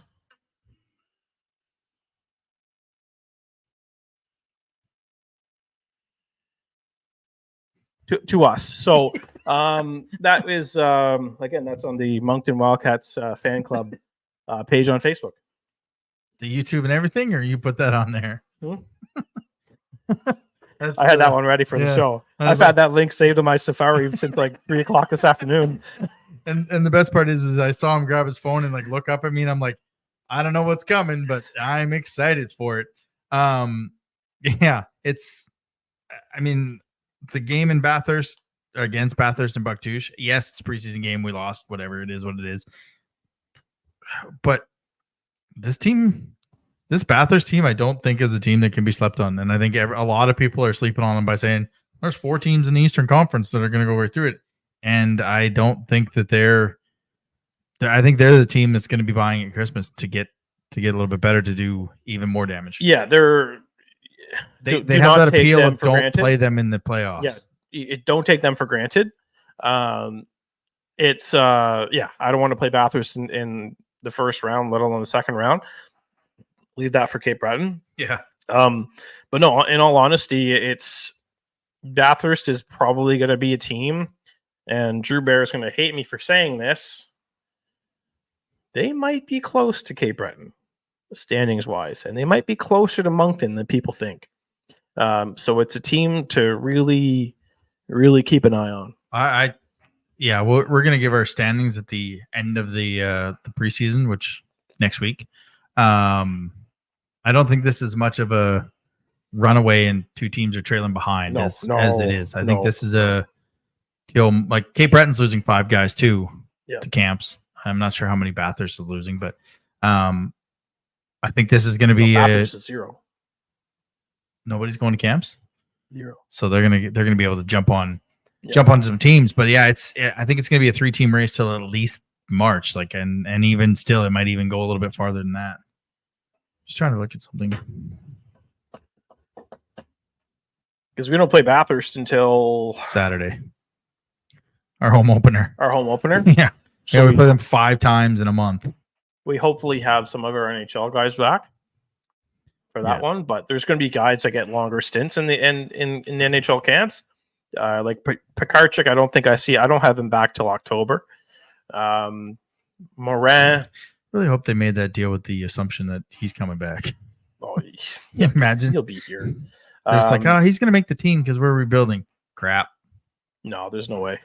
to us. So that is again, that's on the Moncton Wildcats fan club page on Facebook.
The YouTube and everything, or you put that on there?
I had that one ready for the show. I've had that link saved on my Safari since like 3:00 this afternoon.
And the best part is I saw him grab his phone and like look up at me, and I'm like, I don't know what's coming, but I'm excited for it. Yeah, the game in Bathurst against Bathurst and Bucktouche. Yes, it's a preseason game. We lost, whatever it is, what it is. But this Bathurst team, I don't think is a team that can be slept on. And I think a lot of people are sleeping on them by saying there's 4 teams in the Eastern Conference that are going to go right through it. And I don't think that I think they're the team that's going to be buying at Christmas to get a little bit better, to do even more damage.
Yeah, they
have that appeal of don't
granted.
Play them in the playoffs.
Yeah, don't take them for granted. It's I don't want to play Bathurst in the first round, let alone the second round. Leave that for Cape Breton.
Yeah.
But no, in all honesty, it's Bathurst is probably going to be a team, and Drew Bear is going to hate me for saying this. They might be close to Cape Breton, standings wise, and they might be closer to Moncton than people think. So it's a team to really, really keep an eye on.
We're going to give our standings at the end of the preseason, which next week. I don't think this is much of a runaway and 2 teams are trailing behind as it is. I think this is a deal. Like Cape Breton's losing 5 guys too to camps. I'm not sure how many Bathurst is losing, but I think this is going to be
Bathurst is 0.
Nobody's going to camps.
0.
So they're gonna be able to jump on some teams. But yeah, I think it's gonna be a 3-team race till at least March. Like and even still, it might even go a little bit farther than that. Just trying to look at something.
Because we don't play Bathurst until
Saturday. Our home opener. Yeah. So we play them 5 times in a month.
We hopefully have some of our NHL guys back for that one, but there's going to be guys that get longer stints in the NHL camps. Like Pekarchik, I don't have him back till October. Morin.
Really hope they made that deal with the assumption that he's coming back.
Oh,
yeah, imagine
he'll be here.
There's he's going to make the team because we're rebuilding. Crap.
No, there's no way.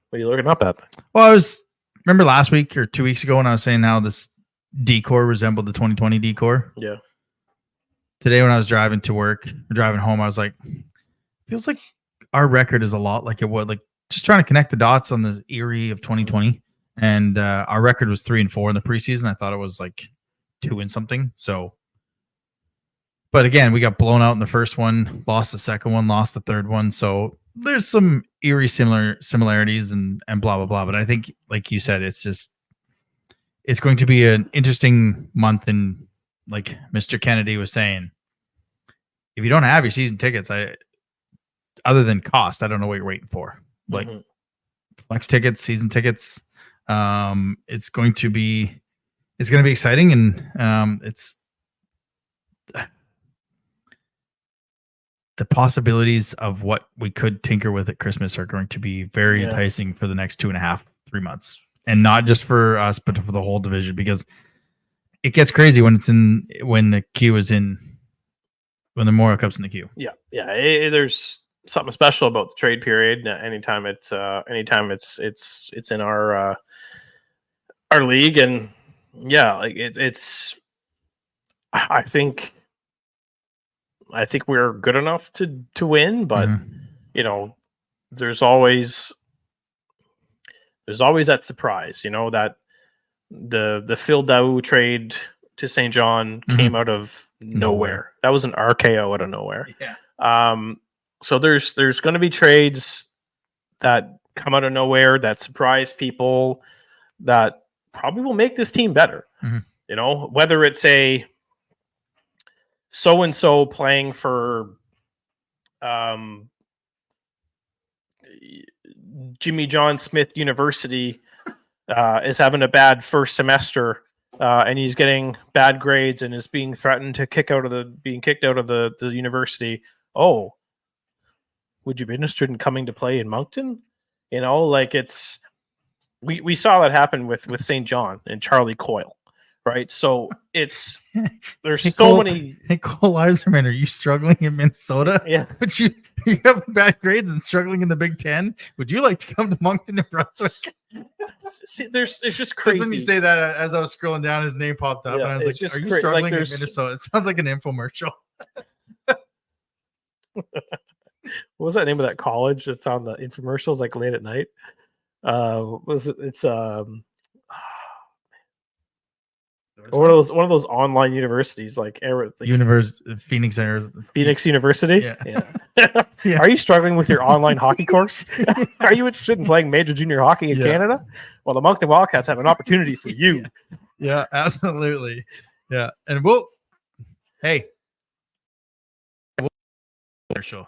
What are you looking up at?
Well, remember last week or 2 weeks ago when I was saying how this decor resembled the 2020 decor?
Yeah.
Today when I was driving to work or driving home, I was like, feels like our record is a lot like it would. Like just trying to connect the dots on the Erie of 2020. And our record was 3-4 in the preseason. I thought it was like 2 and something. So, but again, we got blown out in the first one, lost the second one, lost the third one. So there's some eerie similarities and blah, blah, blah. But I think, like you said, it's going to be an interesting month. And like Mr. Kennedy was saying, if you don't have your season tickets, other than cost, I don't know what you're waiting for. Like flex tickets, season tickets. It's going to be exciting, and it's the possibilities of what we could tinker with at Christmas are going to be very enticing for the next 2.5-3 months, and not just for us, but for the whole division, because it gets crazy when the queue is in, when the Memorial Cup's in the queue.
Yeah. There's something special about the trade period. Anytime it's in our league, and like it's. I think I think we're good enough to win, but there's always that surprise, that the Phil Daou trade to St. John came out of nowhere. That was an RKO out of nowhere.
Yeah.
So there's going to be trades that come out of nowhere that surprise people that probably will make this team better. Whether it's a so-and-so playing for Jimmy John Smith University is having a bad first semester and he's getting bad grades and is being threatened to kicked out of the university. Oh, would you be interested in coming to play in Moncton? It's we saw that happen with St. John and Charlie Coyle, right? So there's many.
Hey, Cole Eiserman, are you struggling in Minnesota?
Yeah,
but you have bad grades and struggling in the Big Ten. Would you like to come to Moncton, New Brunswick?
See, it's just crazy.
When you say that, as I was scrolling down, his name popped up, and I was like, "Are you struggling in Minnesota?" It sounds like an infomercial.
What was that name of that college that's on the infomercials like late at night? It's one of those online universities like
Phoenix
University.
Yeah.
Yeah. Are you struggling with your online hockey course? Are you interested in playing major junior hockey in Canada? Well, the Moncton Wildcats have an opportunity for you.
Yeah, absolutely. Yeah, and commercial.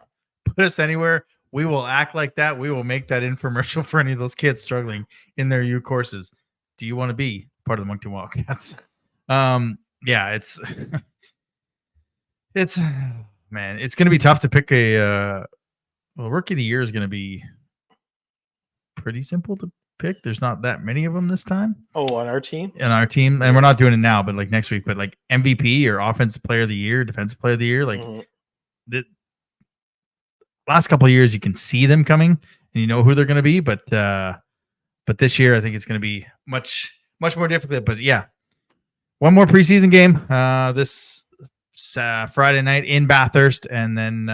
Put us anywhere. We will act like that. We will make that infomercial for any of those kids struggling in their U courses. Do you want to be part of the Moncton Wildcats? It's man, it's going to be tough to pick a rookie of the year is going to be pretty simple to pick. There's not that many of them this time.
Oh, on our team?
And we're not doing it now, but like next week, but like MVP or offensive player of the year, defensive player of the year, like the last couple of years you can see them coming and you know who they're going to be, but this year I think it's going to be much more difficult. But yeah, one more preseason game this Friday night in Bathurst, and then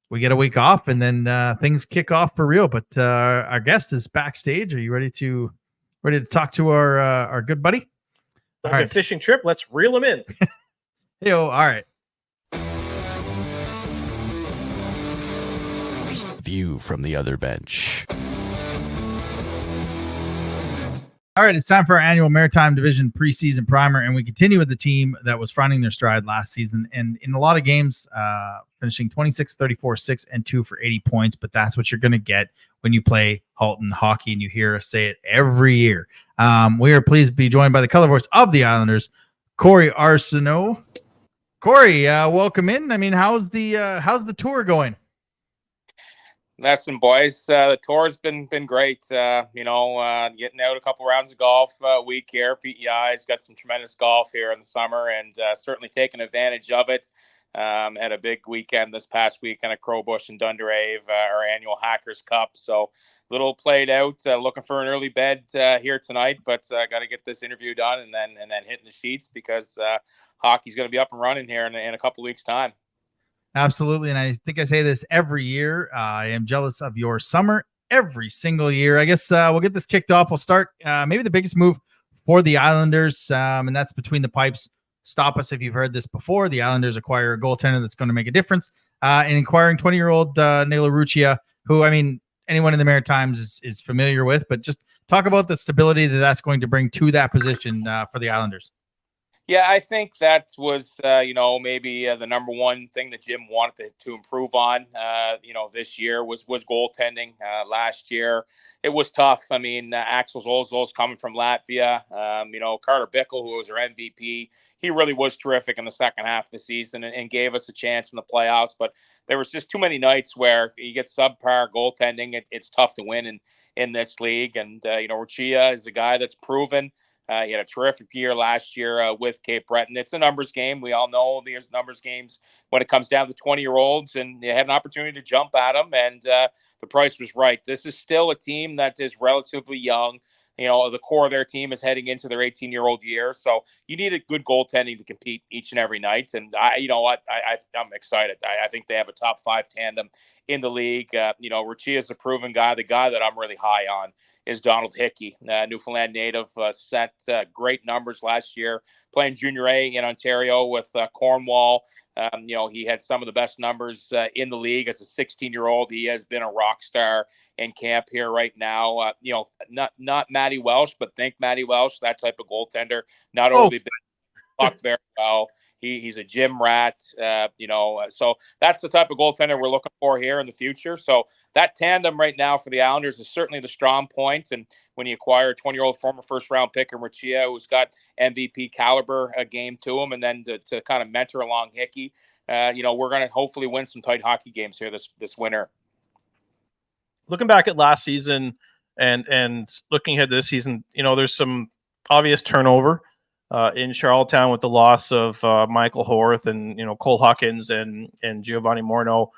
we get a week off, and then things kick off for real. But our guest is backstage. Are you ready to talk to our good buddy?
Like a fishing trip. Let's reel him in.
All right.
View from the other bench.
All right, it's time for our annual Maritime Division Preseason Primer, and we continue with the team that was finding their stride last season, and in a lot of games, finishing 26, 34, 6, and 2 for 80 points, but that's what you're going to get when you play Halton hockey, and you hear us say it every year. We are pleased to be joined by the color voice of the Islanders, Cory Arsenault. Cory, welcome in. I mean, how's the tour going?
Listen, boys, the tour's been great. Getting out a couple rounds of golf a week here. PEI's got some tremendous golf here in the summer, and certainly taking advantage of it. Had a big weekend this past weekend at Crowbush and Dunderave, our annual Hackers Cup. So a little played out. Looking for an early bed here tonight, but got to get this interview done and then hitting the sheets because hockey's going to be up and running here in a couple weeks' time.
Absolutely. And I think I say this every year. I am jealous of your summer every single year. I guess we'll get this kicked off. We'll start maybe the biggest move for the Islanders, and that's between the pipes. Stop us if you've heard this before. The Islanders acquire a goaltender that's going to make a difference in acquiring 20-year-old Naila Ruccia, who, I mean, anyone in the Maritimes is familiar with. But just talk about the stability that's going to bring to that position for the Islanders.
Yeah, I think that was, maybe the number one thing that Jim wanted to improve on, this year was goaltending. Last year, it was tough. I mean, Axel Zolzol's coming from Latvia. Carter Bickle, who was our MVP, he really was terrific in the second half of the season and gave us a chance in the playoffs. But there was just too many nights where you get subpar goaltending. It's tough to win in this league. And, Ruccia is a guy that's proven. He had a terrific year last year with Cape Breton. It's a numbers game. We all know there's numbers games when it comes down to 20-year-olds, and you had an opportunity to jump at them, and the price was right. This is still a team that is relatively young. the core of their team is heading into their 18-year-old year. So you need a good goaltending to compete each and every night. And I'm excited. I think they have a top 5 tandem in the league. Ricci is a proven guy. The guy that I'm really high on is Donald Hickey, Newfoundland native, set great numbers last year playing Junior A in Ontario with Cornwall. He had some of the best numbers in the league as a 16-year-old. He has been a rock star in camp here right now. Not Matty Welsh, but think Matty Welsh, that type of goaltender. Not overly big, puck very well. He's a gym rat, so that's the type of goaltender we're looking for here in the future. So that tandem right now for the Islanders is certainly the strong point. And when you acquire a 20-year-old former first-round pick in Ricci, who's got MVP caliber game to him, and then to kind of mentor along Hickey, we're going to hopefully win some tight hockey games here this winter.
Looking back at last season and looking ahead to this season, there's some obvious turnover in Charlottetown with the loss of Michael Horth and Cole Huckins and Giovanni Morneau.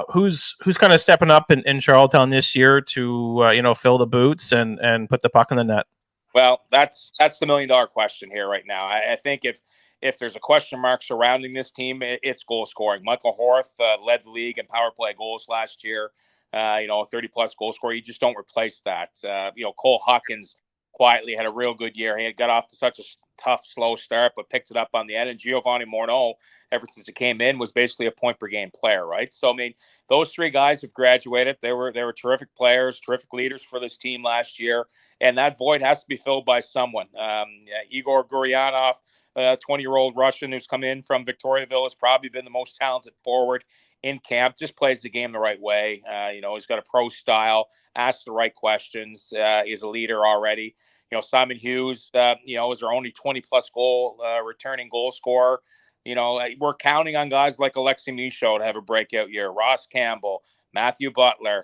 Who's kind of stepping up in Charlottetown this year to fill the boots and put the puck in the net?
Well, that's the $1 million question here right now. I think if there's a question mark surrounding this team, it's goal scoring. Michael Horth led the league in power play goals last year. 30-plus goal scorer. You just don't replace that. Cole Huckins quietly had a real good year. He had got off to such a tough, slow start, but picked it up on the end. And Giovanni Morneau, ever since it came in, was basically a point-per-game player, right? So, those 3 guys have graduated. They were terrific players, terrific leaders for this team last year. And that void has to be filled by someone. Igor Guryanov, 20-year-old Russian who's come in from Victoriaville, has probably been the most talented forward in camp, just plays the game the right way. He's got a pro style, asks the right questions, is a leader already. Simon Hughes, is our only 20-plus goal returning goal scorer. We're counting on guys like Alexei Michaud to have a breakout year. Ross Campbell, Matthew Butler,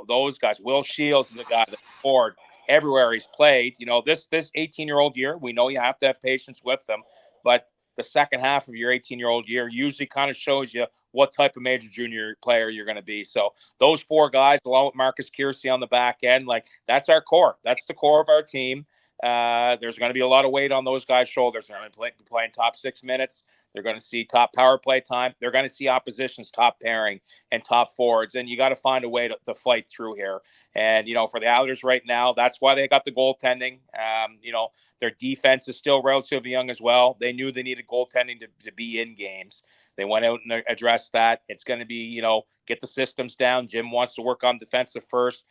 those guys. Will Shields is the guy that scored everywhere he's played. This 18-year-old year, we know you have to have patience with them, but the second half of your 18-year-old year usually kind of shows you what type of major junior player you're going to be. So those 4 guys, along with Marcus Kiersey on the back end, that's our core. That's the core of our team. There's going to be a lot of weight on those guys' shoulders. They're going to be playing top 6 minutes. They're going to see top power play time. They're going to see opposition's top pairing and top forwards. And you got to find a way to fight through here. And, for the Islanders right now, that's why they got the goaltending. Their defense is still relatively young as well. They knew they needed goaltending to be in games. They went out and addressed that. It's going to be, get the systems down. Jim wants to work on defensive first,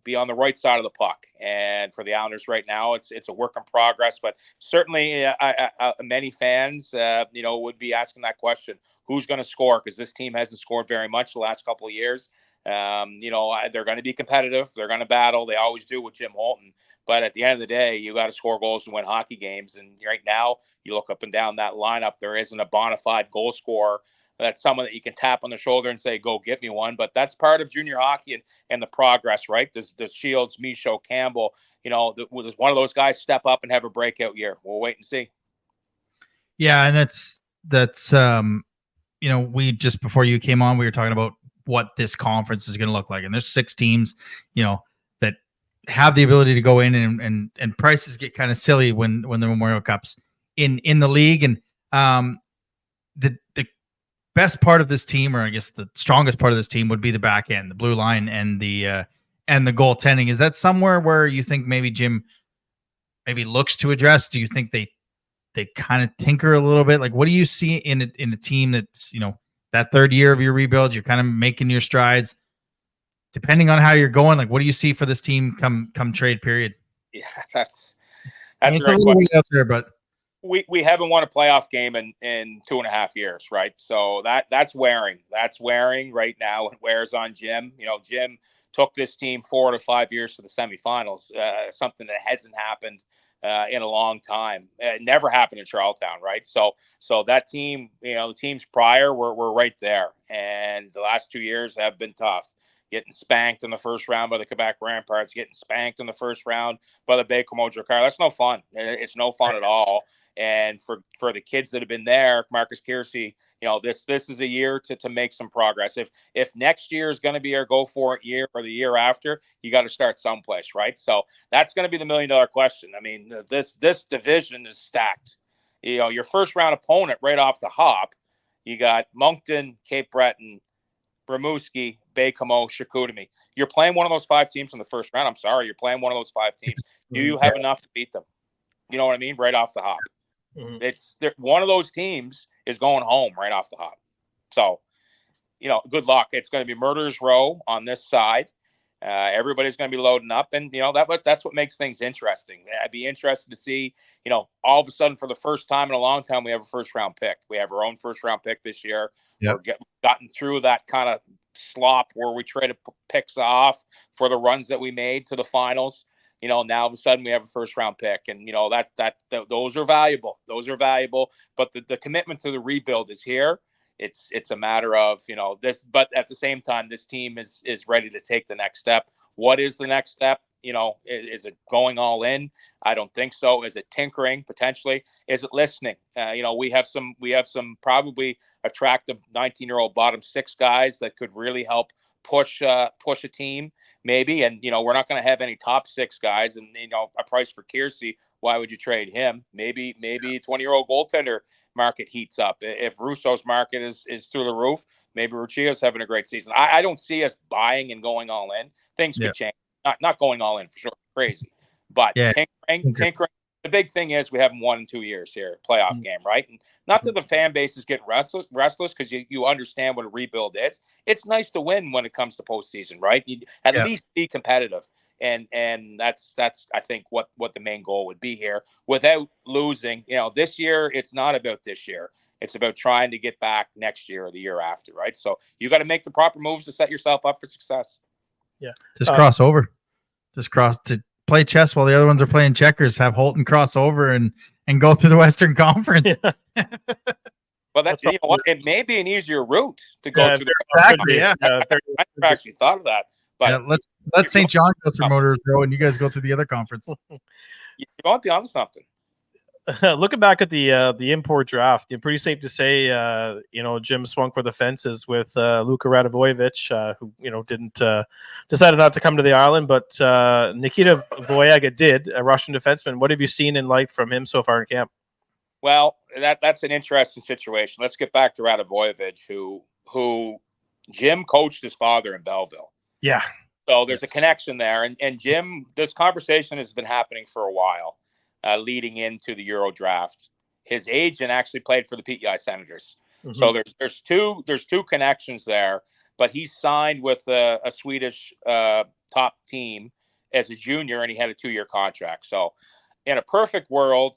be on the right side of the puck. And for the Islanders right now, it's a work in progress. But certainly many fans, would be asking that question, who's going to score? Because this team hasn't scored very much the last couple of years. They're going to be competitive. They're going to battle. They always do with Jim Holton. But at the end of the day, you got to score goals to win hockey games. And right now, you look up and down that lineup, there isn't a bona fide goal scorer. That's someone that you can tap on the shoulder and say, go get me one. But that's part of junior hockey and the progress, right? Does Shields, Michaud, Campbell, does one of those guys step up and have a breakout year? We'll wait and see.
Yeah, and that's we just before you came on, we were talking about what this conference is going to look like, and there's 6 teams, that have the ability to go in and prices get kind of silly when the Memorial Cup's in the league, and the best part of this team, or I guess the strongest part of this team, would be the back end, the blue line, and the goaltending. Is that somewhere where you think maybe Jim maybe looks to address? Do you think they kind of tinker a little bit? Like, what do you see in a team that's, that third year of your rebuild, you're kind of making your strides, depending on how you're going? Like, what do you see for this team come trade period?
Yeah, that's
a little way out there, but
we haven't won a playoff game in 2.5 years, right? So that's wearing right now. It wears on Jim. Jim took this team 4 to 5 years to the semifinals, something that hasn't happened in a long time. It never happened in Charlottetown, right? So that team, the teams prior were right there, and the last 2 years have been tough. Getting spanked in the first round by the Quebec Ramparts, getting spanked in the first round by the Baie-Comeau Drakkar. That's no fun. It's no fun at all. And for the kids that have been there, Marcus Kiersey, this is a year to make some progress. If next year is going to be our go for it year or the year after, you got to start someplace, right? So that's going to be the $1 million question. I mean, this division is stacked. Your first round opponent right off the hop, you got Moncton, Cape Breton, Rimouski, Baie-Comeau, Chicoutimi. You're playing one of those 5 teams in the first round. I'm sorry, you're playing one of those 5 teams. Do you have enough to beat them? You know what I mean? Right off the hop. One of those teams is going home right off the hop. So, good luck. It's going to be murderer's row on this side. Everybody's going to be loading up, and that's what makes things interesting. I'd be interested to see, all of a sudden for the first time in a long time, we have a first round pick. We have our own first round pick this year.
Yep.
We're gotten through that kind of slop where we traded picks off for the runs that we made to the finals. Now all of a sudden we have a first round pick, and those are valuable. Those are valuable, but the commitment to the rebuild is here. It's a matter of, this, but at the same time, this team is ready to take the next step. What is the next step? Is it going all in? I don't think so. Is it tinkering potentially? Is it listening? We have some probably attractive 19-year-old bottom 6 guys that could really help push a team maybe. And, we're not going to have any top 6 guys, and, a price for Kiersey. Why would you trade him? Maybe 20-year-old goaltender market heats up. If Russo's market is through the roof, maybe Ruchia's having a great season. I don't see us buying and going all in. Things could change. Not going all in for sure. Crazy. But tinkering. The big thing is we haven't won in 2 years here, playoff game, right? And not that the fan base is getting restless because you understand what a rebuild is. It's nice to win when it comes to postseason, right? You at least be competitive. And that's I think what the main goal would be here without losing. This year it's not about this year. It's about trying to get back next year or the year after, right? So you got to make the proper moves to set yourself up for success.
Yeah.
Just cross over. Just cross to play chess while the other ones are playing checkers. Have Holton cross over and go through the Western Conference.
Yeah. Well, that's what, it may be an easier route to go through.
Exactly. Yeah.
I never actually thought of that. But
let St. John go through Motors Row and you guys go through the other conference.
You might be onto something.
Looking back at the import draft, it's pretty safe to say, Jim swung for the fences with Luka Radivojevic, who didn't decided not to come to the island, but Nikita Voyaga did, a Russian defenseman. What have you seen in light from him so far in camp?
Well, that's an interesting situation. Let's get back to Radivojevic, who Jim coached his father in Belleville.
Yeah.
So there's a connection there. And Jim, this conversation has been happening for a while, leading into the Euro draft. His agent actually played for the PEI Senators. Mm-hmm. So there's two connections there, but he signed with a Swedish top team as a junior, and he had a 2-year contract. So in a perfect world,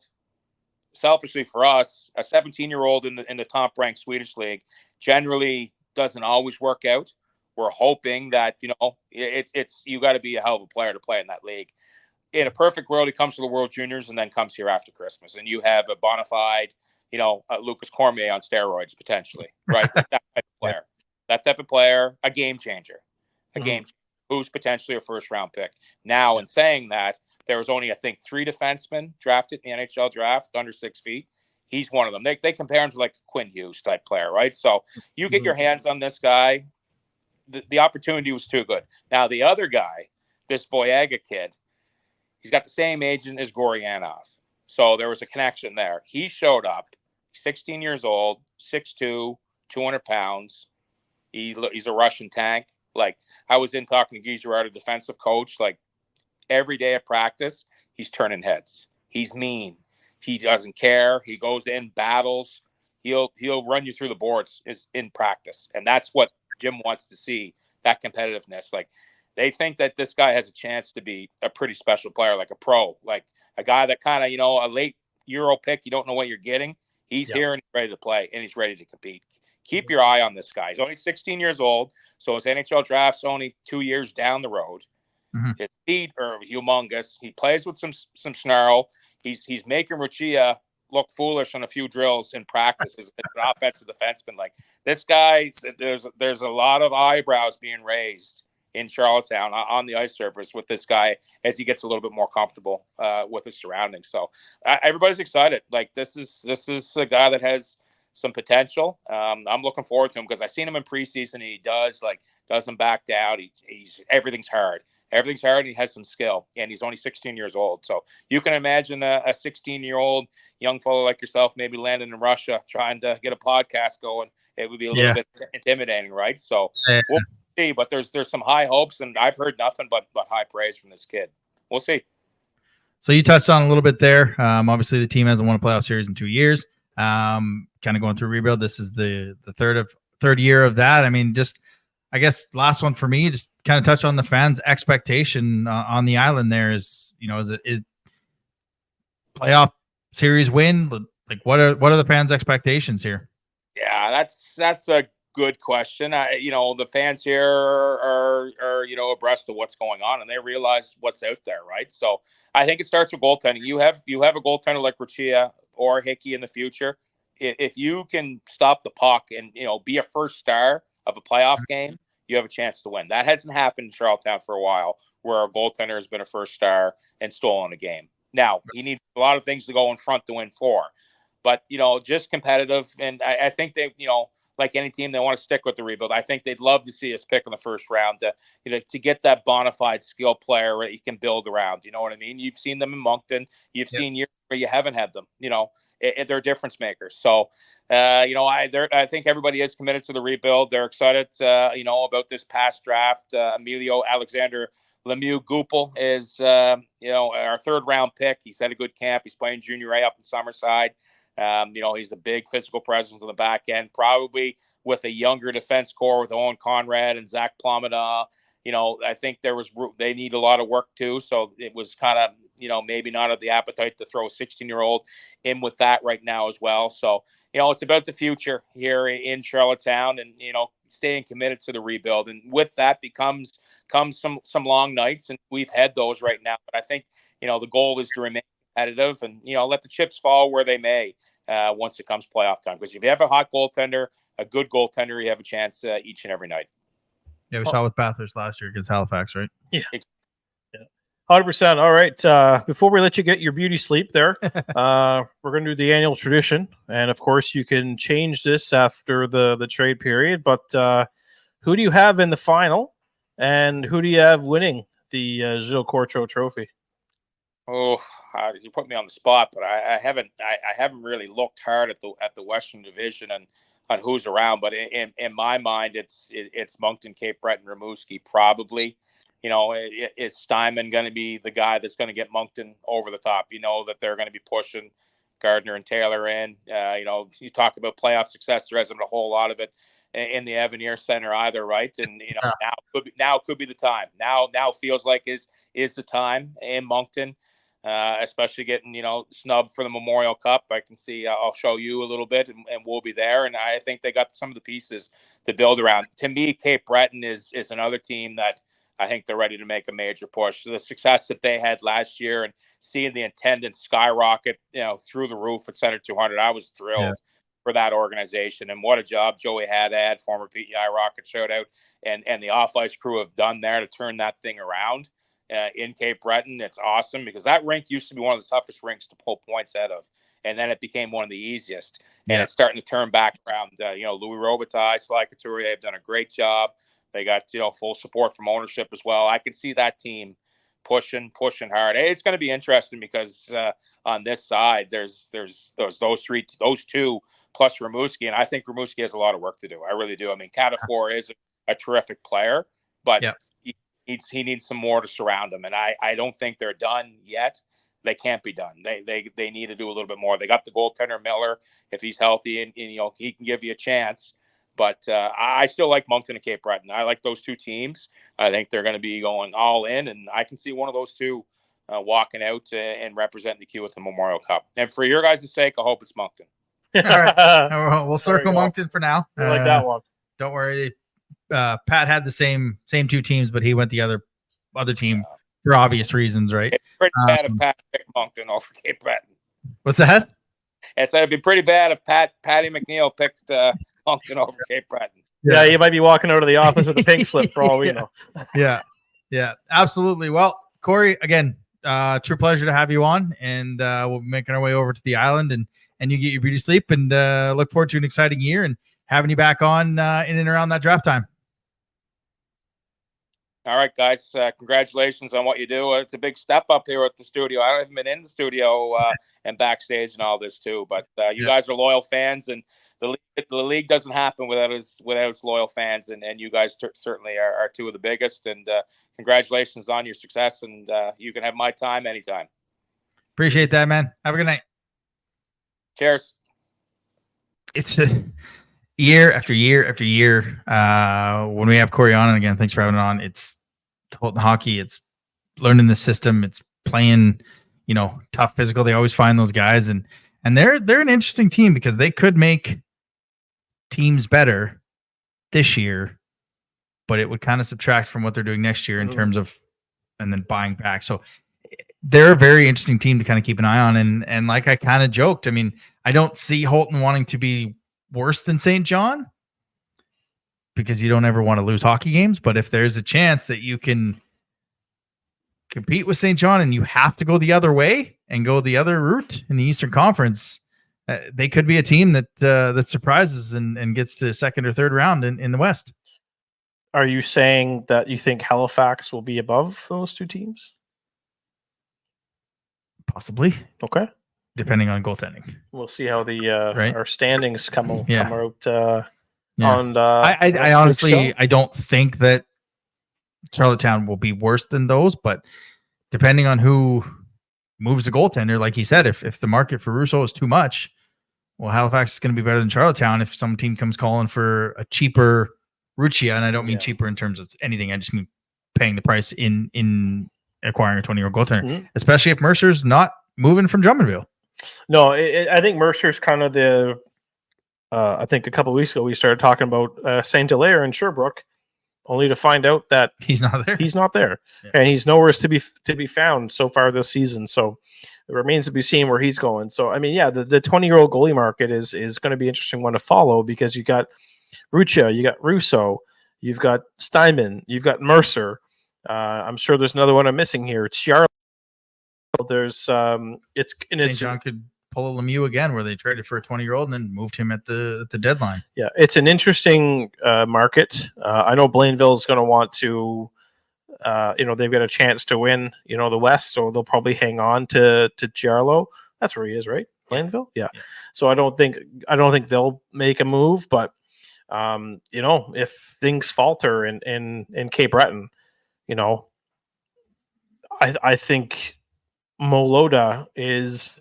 selfishly for us, a 17-year-old in the top-ranked Swedish league generally doesn't always work out. We're hoping that, it's you got to be a hell of a player to play in that league. In a perfect world, he comes to the World Juniors and then comes here after Christmas. And you have a bona fide, Lucas Cormier on steroids, potentially, right? That type of player. That type of player, a game changer. Who's potentially a first-round pick. Now, in saying that, there was only, I think, 3 defensemen drafted in the NHL draft under 6 feet. He's one of them. They compare him to like Quinn Hughes type player, right? So you get your hands on this guy. The opportunity was too good. Now, the other guy, this Voyaga kid, he's got the same agent as Goryanov. So there was a connection there. He showed up, 16 years old, 6'2", 200 pounds. He's a Russian tank. Like, I was in talking to Guy Girard, a defensive coach, like, every day at practice, he's turning heads. He's mean. He doesn't care. He goes in, battles. He'll run you through the boards in practice. And that's what Jim wants to see, that competitiveness. Like, they think that this guy has a chance to be a pretty special player, like a pro, like a guy that kind of, a late Euro pick, you don't know what you're getting. He's here and he's ready to play and he's ready to compete. Keep your eye on this guy. He's only 16 years old, so his NHL draft's only 2 years down the road. Mm-hmm. His feet are humongous. He plays with some snarl. He's making Ruchia look foolish on a few drills in practice as an offensive defenseman. Like, this guy, there's a lot of eyebrows being raised in Charlottetown on the ice surface with this guy as he gets a little bit more comfortable with his surroundings. So everybody's excited. Like, this is a guy that has some potential. I'm looking forward to him because I've seen him in preseason, and he doesn't back down. He's everything's hard. Everything's hard, and he has some skill, and he's only 16 years old. So you can imagine a 16-year-old young fellow like yourself maybe landing in Russia trying to get a podcast going. It would be a little bit intimidating, right? So we'll see, but there's some high hopes, and I've heard nothing but high praise from this kid. We'll see.
So you touched on a little bit there. Obviously, the team hasn't won a playoff series in 2 years. Kind of going through rebuild. This is the third year of that. I mean, just I guess last one for me, just kind of touch on the fans' expectation on the island. There is playoff series win. Like what are the fans' expectations here?
Yeah, that's a good question. The fans here are abreast of what's going on, and they realize what's out there, right? So I think it starts with goaltending. You have a goaltender like Riccia or Hickey in the future. If you can stop the puck and be a first star of a playoff game, you have a chance to win. That hasn't happened in Charlottetown for a while, where a goaltender has been a first star and stolen a game. Now he needs a lot of things to go in front to win for, but just competitive. And I think they, like any team, they want to stick with the rebuild. I think they'd love to see us pick in the first round to get that bona fide skill player that you can build around. You know what I mean? You've seen them in Moncton. You've seen years where you haven't had them. They're difference makers. So, I think everybody is committed to the rebuild. They're excited, about this past draft. Emilio Alexander Lemieux Goupil is, our third round pick. He's had a good camp. He's playing junior A up in Summerside. He's a big physical presence on the back end, probably with a younger defense core with Owen Conrad and Zach Plomada. I think they need a lot of work too. So it was kind of, maybe not of the appetite to throw a 16-year-old in with that right now as well. So, it's about the future here in Charlottetown and, staying committed to the rebuild. And with that comes some long nights, and we've had those right now. But I think, the goal is to remain competitive and, let the chips fall where they may once it comes playoff time. Because if you have a hot goaltender, a good goaltender, you have a chance each and every night.
Yeah, we saw with Bathurst last year against Halifax, right?
Yeah. 100%. All right. Before we let you get your beauty sleep there, we're going to do the annual tradition. And, of course, you can change this after the trade period. But who do you have in the final? And who do you have winning the Gilles Courteau Trophy?
Oh, you put me on the spot, but I haven't really looked hard at the Western Division and on who's around. But in my mind, it's Moncton, Cape Breton, Rimouski probably. Is Steinman going to be the guy that's going to get Moncton over the top? That they're going to be pushing Gardner and Taylor in. You talk about playoff success. There hasn't been a whole lot of it in the Avenir Center either, right? And now could be the time. Now feels like is the time in Moncton. Especially getting, snubbed for the Memorial Cup. I can see, I'll show you a little bit and we'll be there. And I think they got some of the pieces to build around. To me, Cape Breton is another team that I think they're ready to make a major push. So the success that they had last year and seeing the attendance skyrocket, through the roof at Center 200, I was thrilled for that organization. And what a job Joey Haddad, former PEI Rocket, showed out, and the off-ice crew have done there to turn that thing around. In Cape Breton. It's awesome because that rink used to be one of the toughest rinks to pull points out of, and then it became one of the easiest. And it's starting to turn back around. Louis Robitaille, Sly Couturier have done a great job. They got full support from ownership as well. I can see that team pushing hard. It's going to be interesting because on this side there's those two plus Rimouski, and I think Rimouski has a lot of work to do. I really do. I mean, Catafor is a terrific player, but he needs some more to surround him, and I don't think they're done yet. They can't be done. They need to do a little bit more. They got the goaltender Miller if he's healthy, and he can give you a chance. But I still like Moncton and Cape Breton. I like those two teams. I think they're going to be going all in, and I can see one of those two walking out and representing the Q at the Memorial Cup. And for your guys' sake, I hope it's Moncton.
All right, we'll circle Moncton for now.
I like that one.
Don't worry. Pat had the same two teams, but he went the other team for obvious reasons, right?
It's pretty bad if Pat picked Moncton over Cape Breton.
What's that?
I said it'd be pretty bad if Patty McNeil picked Moncton over Cape Breton.
Yeah, you might be walking out of the office with a pink slip for all we know.
Yeah, absolutely. Well, Cory, again, true pleasure to have you on, and we'll be making our way over to the island and and you get your beauty sleep, and look forward to an exciting year and having you back on in and around that draft time.
All right, guys. Congratulations on what you do. It's a big step up here at the studio. I haven't been in the studio and backstage and all this too, but you guys are loyal fans, and the league doesn't happen without its loyal fans, and you guys certainly are two of the biggest. And congratulations on your success, and you can have my time anytime.
Appreciate that, man. Have a good night.
Cheers.
It's a year after year after year. When we have Cory on, and again, thanks for having it on. It's hockey. It's learning the system. It's playing, tough physical. They always find those guys, and they're an interesting team because they could make teams better this year, but it would kind of subtract from what they're doing next year in terms of, and then buying back. So they're a very interesting team to kind of keep an eye on. And like I kind of joked, I mean, I don't see Holton wanting to be worse than St. John because you don't ever want to lose hockey games. But if there's a chance that you can compete with St. John and you have to go the other way and go the other route in the Eastern Conference, they could be a team that surprises and gets to second or third round in the West.
Are you saying that you think Halifax will be above those two teams?
Possibly.
Okay.
Depending on goaltending.
We'll see how the our standings come out on
I honestly I don't think that Charlottetown will be worse than those, but depending on who moves a goaltender, like he said, if the market for Russo is too much, well, Halifax is going to be better than Charlottetown if some team comes calling for a cheaper Ruccia, and I don't mean cheaper in terms of anything. I just mean paying the price in acquiring a 20-year-old goaltender, especially if Mercer's not moving from Drummondville.
No, I think Mercer's kind of the. I think a couple of weeks ago we started talking about Saint Hilaire and Sherbrooke, only to find out that
he's not there.
He's not there, and he's nowhere to be found so far this season. So it remains to be seen where he's going. So I mean, the 20-year-old goalie market is going to be an interesting one to follow because you got Ruccia, you got Russo, you've got Steinman, you've got Mercer. I'm sure there's another one I'm missing here. It's Chiarlo. There's St.
John could pull a Lemieux again, where they traded for a 20-year-old and then moved him at the deadline.
Yeah, it's an interesting market. I know Blainville's going to want to, they've got a chance to win, the West, so they'll probably hang on to Chiarlo. That's where he is, right? Blainville, yeah. So I don't think they'll make a move, but if things falter in Cape Breton, I think Molota is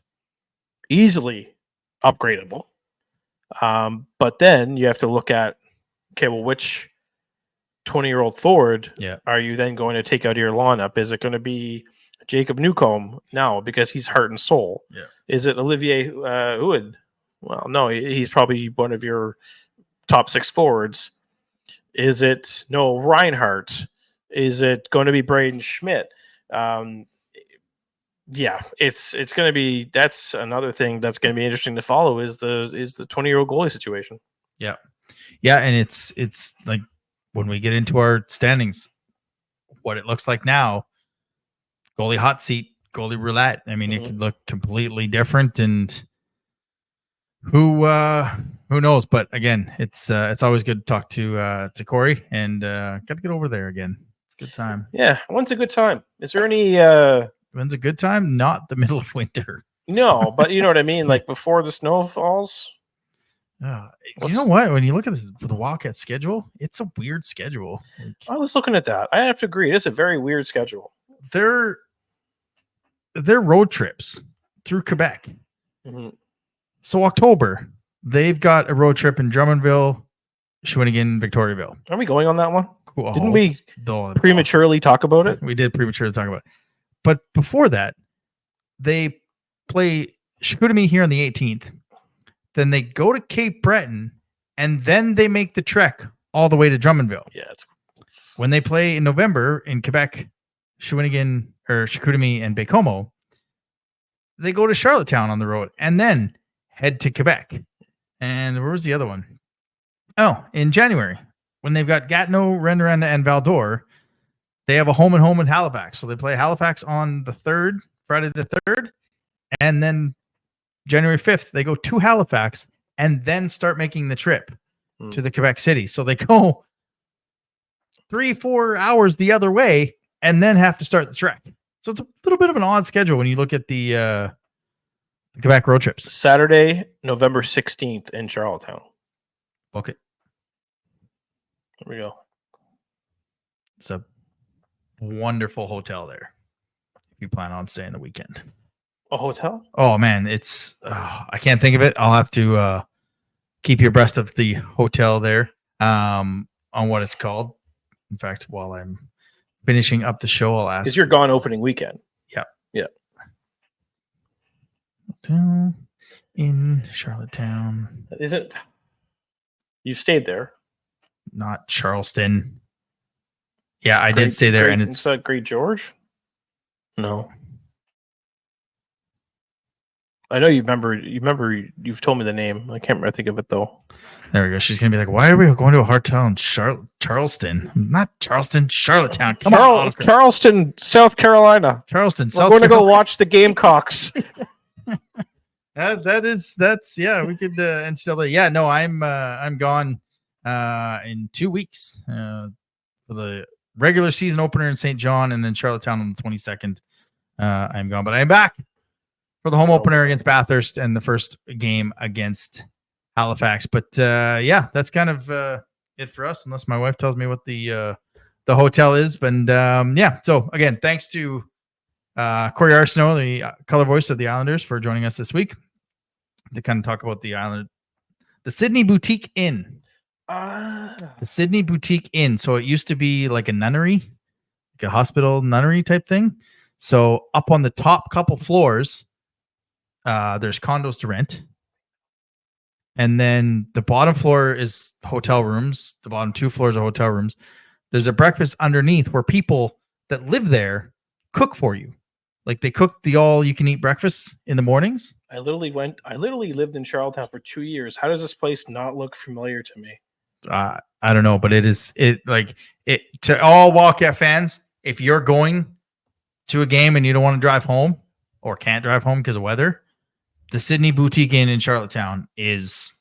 easily upgradable. But then you have to look at, okay, well, which 20-year-old forward are you then going to take out of your lineup? Is it going to be Jacob Newcomb? No, because he's heart and soul.
Yeah.
Is it Olivier Hood? Well, no, he's probably one of your top six forwards. Is it Reinhardt? Is it going to be Braden Schmidt? It's going to be. That's another thing that's going to be interesting to follow is the 20-year-old goalie situation.
Yeah, and it's like when we get into our standings, what it looks like now, goalie hot seat, goalie roulette. I mean, it could look completely different, and who knows? But again, it's always good to talk to Cory, and got to get over there again. It's a good time.
Yeah, when's a good time? Is there any?
When's a good time? Not the middle of winter.
No, but you know what I mean, like before the snow falls.
You know what? When you look at the Wildcats schedule, it's a weird schedule.
I was looking at that. I have to agree. It's a very weird schedule.
They're road trips through Quebec.
Mm-hmm.
So October, they've got a road trip in Drummondville, Shawinigan, Victoriaville.
Are we going on that one?
Cool.
Didn't we prematurely talk about it?
We did prematurely talk about it. But before that, they play Chicoutimi here on the 18th. Then they go to Cape Breton, and then they make the trek all the way to Drummondville.
Yeah.
When they play in November in Quebec, Shawinigan or Chicoutimi and Baie-Comeau, they go to Charlottetown on the road and then head to Quebec. And where was the other one? Oh, in January, when they've got Gatineau, Rouyn-Noranda, and Val-d'Or, they have a home and home in Halifax. So they play Halifax on the 3rd, Friday the 3rd, and then January 5th, they go to Halifax and then start making the trip to the Quebec City. So they go 3-4 hours the other way and then have to start the trek. So it's a little bit of an odd schedule when you look at the Quebec road trips.
Saturday, November 16th in Charlottetown.
Book it.
There we go.
It's a wonderful hotel there if you plan on staying the weekend.
A hotel?
Oh, man. It's I can't think of it. I'll have to keep you abreast of the hotel there on what it's called. In fact, while I'm finishing up the show, I'll ask.
Because you're gone opening weekend.
Yeah.
Yeah.
Hotel in Charlottetown.
Isn't you stayed there?
Not Charleston. Yeah, I did stay there, and it's
that Great George. No, I know you remember. You've told me the name. I can't remember. Think of it though.
There we go. She's gonna be like, "Why are we going to a hotel in Charleston? Not Charleston, Charlottetown. Come on,
Charleston, South Carolina.
Charleston.
We're going to go watch the Gamecocks.
That's yeah. We could NCAA. Yeah, no, I'm gone in 2 weeks for the regular season opener in St. John, and then Charlottetown on the 22nd. I'm gone, but I'm back for the home opener against Bathurst and the first game against Halifax. But yeah, that's kind of it for us, unless my wife tells me what the hotel is. But yeah, so again, thanks to Cory Arsenault, the color voice of the Islanders, for joining us this week to kind of talk about the Sydney Boutique Inn. The Sydney Boutique Inn. So it used to be like a nunnery, like a hospital nunnery type thing. So up on the top couple floors, there's condos to rent. And then the bottom floor is hotel rooms. The bottom 2 floors are hotel rooms. There's a breakfast underneath where people that live there cook for you. Like they cook the all-you-can-eat breakfast in the mornings. I
literally lived in Charlottetown for 2 years. How does this place not look familiar to me?
I don't know, but to all Wildcat fans, if you're going to a game and you don't want to drive home or can't drive home because of weather, the Sydney Boutique Inn in Charlottetown is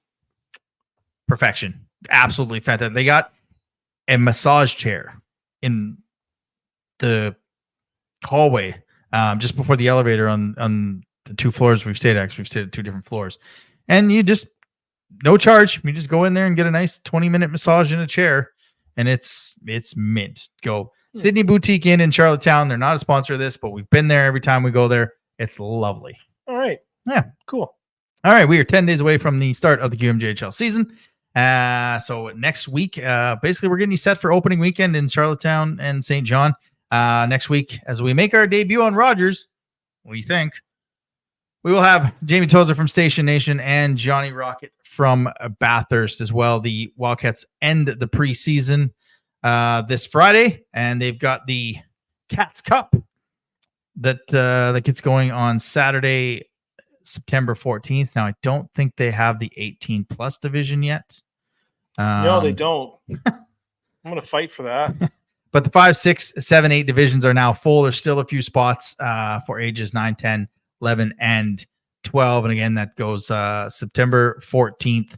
perfection. Absolutely fantastic. They got a massage chair in the hallway just before the elevator on the 2 floors we've stayed at. Actually, we've stayed at 2 different floors. And you just, no charge. You just go in there and get a nice 20-minute massage in a chair, and it's mint. Go Sydney Boutique Inn in Charlottetown. They're not a sponsor of this, but we've been there every time we go there. It's lovely.
All right.
Yeah.
Cool.
All right. We are 10 days away from the start of the QMJHL season. So next week, basically, we're getting you set for opening weekend in Charlottetown and St. John. Next week, as we make our debut on Rogers, we think we will have Jamie Tozer from Station Nation and Johnny Rocket from Bathurst as well. The Wildcats end the preseason this Friday, and they've got the Cats Cup that gets going on Saturday, September 14th. Now, I don't think they have the 18-plus division yet.
No, they don't. I'm going to fight for that.
But the 5, 6, 7, 8 divisions are now full. There's still a few spots for ages 9, 10, 11, and 12. And again, that goes September 14th.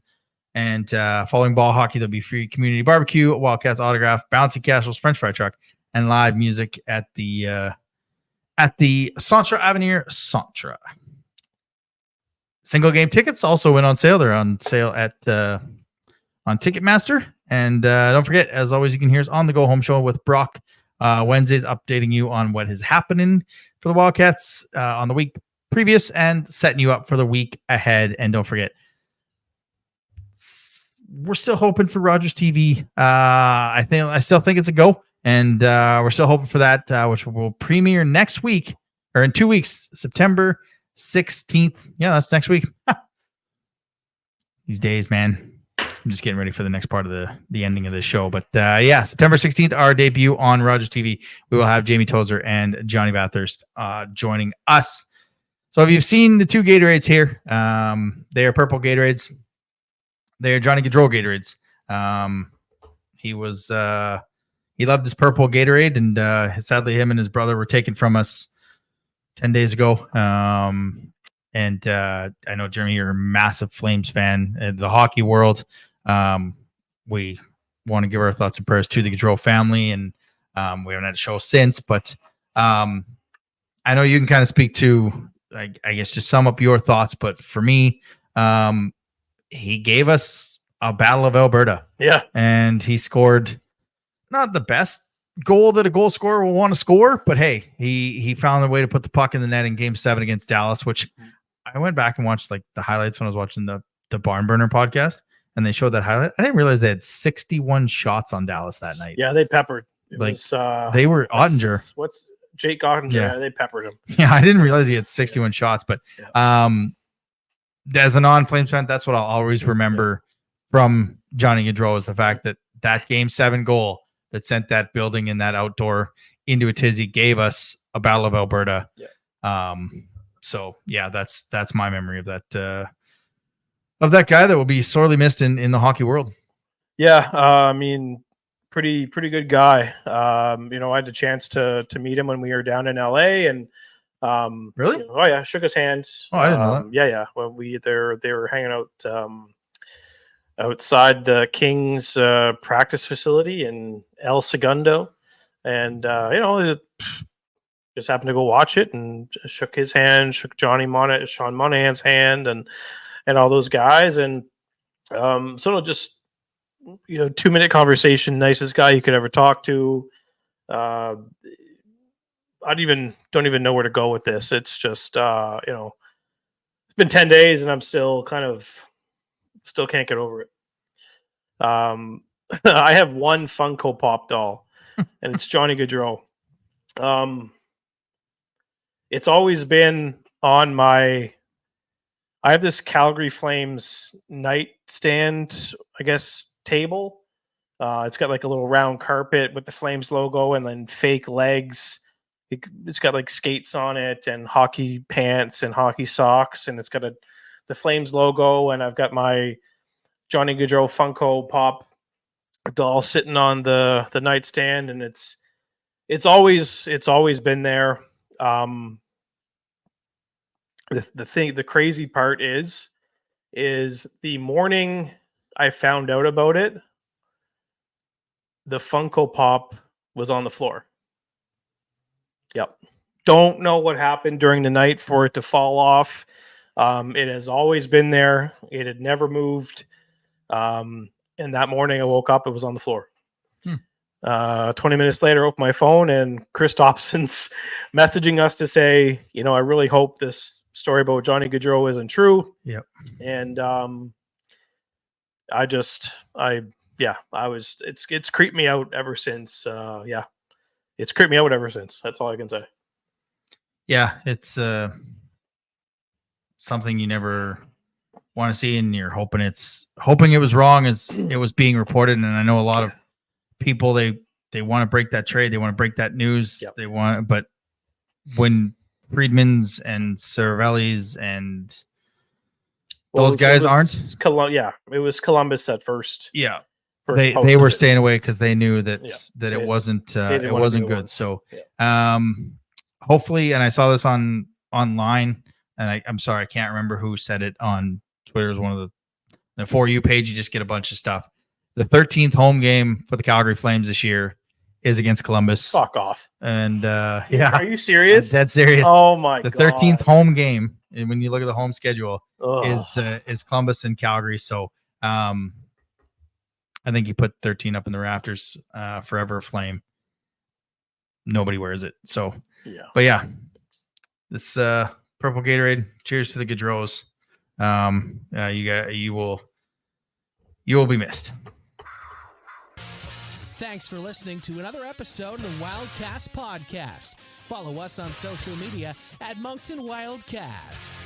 And following ball hockey, there'll be free community barbecue, Wildcats autograph, bouncy castles, French fry truck, and live music at the Centre Avenir Centre. Single game tickets also went on sale. They're on sale at on Ticketmaster. And don't forget, as always, you can hear us on the Go Home Show with Brock Wednesdays, updating you on what is happening for the Wildcats on the week previous and setting you up for the week ahead. And don't forget, we're still hoping for Rogers TV. I still think it's a go, and we're still hoping for that, which will premiere next week or in 2 weeks, September 16th. Yeah, that's next week. These days, man. I'm just getting ready for the next part of the ending of the show. But yeah, September 16th, our debut on Rogers TV. We will have Jamie Tozer and Johnny Bathurst joining us. So if you've seen the 2 Gatorades here, they are purple Gatorades. They are Johnny Gaudreau Gatorades. He loved this purple Gatorade, and sadly him and his brother were taken from us 10 days ago. And I know, Jeremy, you're a massive Flames fan in the hockey world. We want to give our thoughts and prayers to the Gaudreau family, and we haven't had a show since, but I know you can kind of speak to, I guess, just sum up your thoughts. But for me, he gave us a Battle of Alberta.
Yeah.
And he scored not the best goal that a goal scorer will want to score, but hey, he found a way to put the puck in the net in Game 7 against Dallas, which I went back and watched like the highlights when I was watching the Barn Burner podcast, and they showed that highlight. I didn't realize they had 61 shots on Dallas that night.
Yeah, they peppered. It
like
was,
they were Ottinger.
What's Jake Ottinger? Yeah, they peppered him.
Yeah, I didn't realize he had 61 shots, but as a non-Flames fan, that's what I'll always remember from Johnny Gaudreau, is the fact that Game 7 goal that sent that building and that outdoor into a tizzy gave us a Battle of Alberta. Yeah. So yeah, that's my memory of that guy that will be sorely missed in the hockey world.
Yeah, I mean, pretty good guy. I had the chance to meet him when we were down in LA, and
really?
Oh yeah, shook his hand.
Oh, I didn't know that.
Yeah. When they were hanging out outside the Kings practice facility in El Segundo, and just happened to go watch it and shook his hand, shook Sean Monahan's hand, and all those guys, and just 2-minute conversation, nicest guy you could ever talk to. I don't even know where to go with this. It's just it's been 10 days and I'm still can't get over it. I have one Funko Pop doll, and it's Johnny Gaudreau. It's always been on I have this Calgary Flames nightstand, I guess, table. It's got like a little round carpet with the Flames logo and then fake legs. It's got like skates on it and hockey pants and hockey socks, and it's got the Flames logo, and I've got my Johnny Gaudreau Funko Pop doll sitting on the nightstand, and it's always been there. The crazy part is the morning I found out about it, the Funko Pop was on the floor. Yep. Don't know what happened during the night for it to fall off. It has always been there. It had never moved. And that morning I woke up, it was on the floor. 20 minutes later, I opened my phone and Chris Dobson's messaging us to say, I really hope this story about Johnny Gaudreau isn't true.
Yep.
And it's creeped me out ever since. It's creeped me out ever since. That's all I can say.
Yeah, it's something you never want to see, and you're hoping it was wrong as it was being reported. And I know a lot of people, they want to break that trade, they want to break that news. Yep. But when Friedman's and Cervelli's and those guys aren't.
It was Columbus at first.
Yeah. They were staying away because they knew that it wasn't good. So hopefully, and I saw this online, and I'm sorry, I can't remember who said it on Twitter. Is one of the For You page. You just get a bunch of stuff. The 13th home game for the Calgary Flames this year is against Columbus.
Fuck off.
And
are you serious?
That's serious.
Oh my god.
The 13th home game, and when you look at the home schedule, is Columbus and Calgary. So I think you put 13 up in the rafters, forever aflame. Nobody wears it. So, yeah. But yeah, this purple Gatorade. Cheers to the Gaudreaus. You will be missed.
Thanks for listening to another episode of the Wildcast podcast. Follow us on social media at Moncton Wildcast.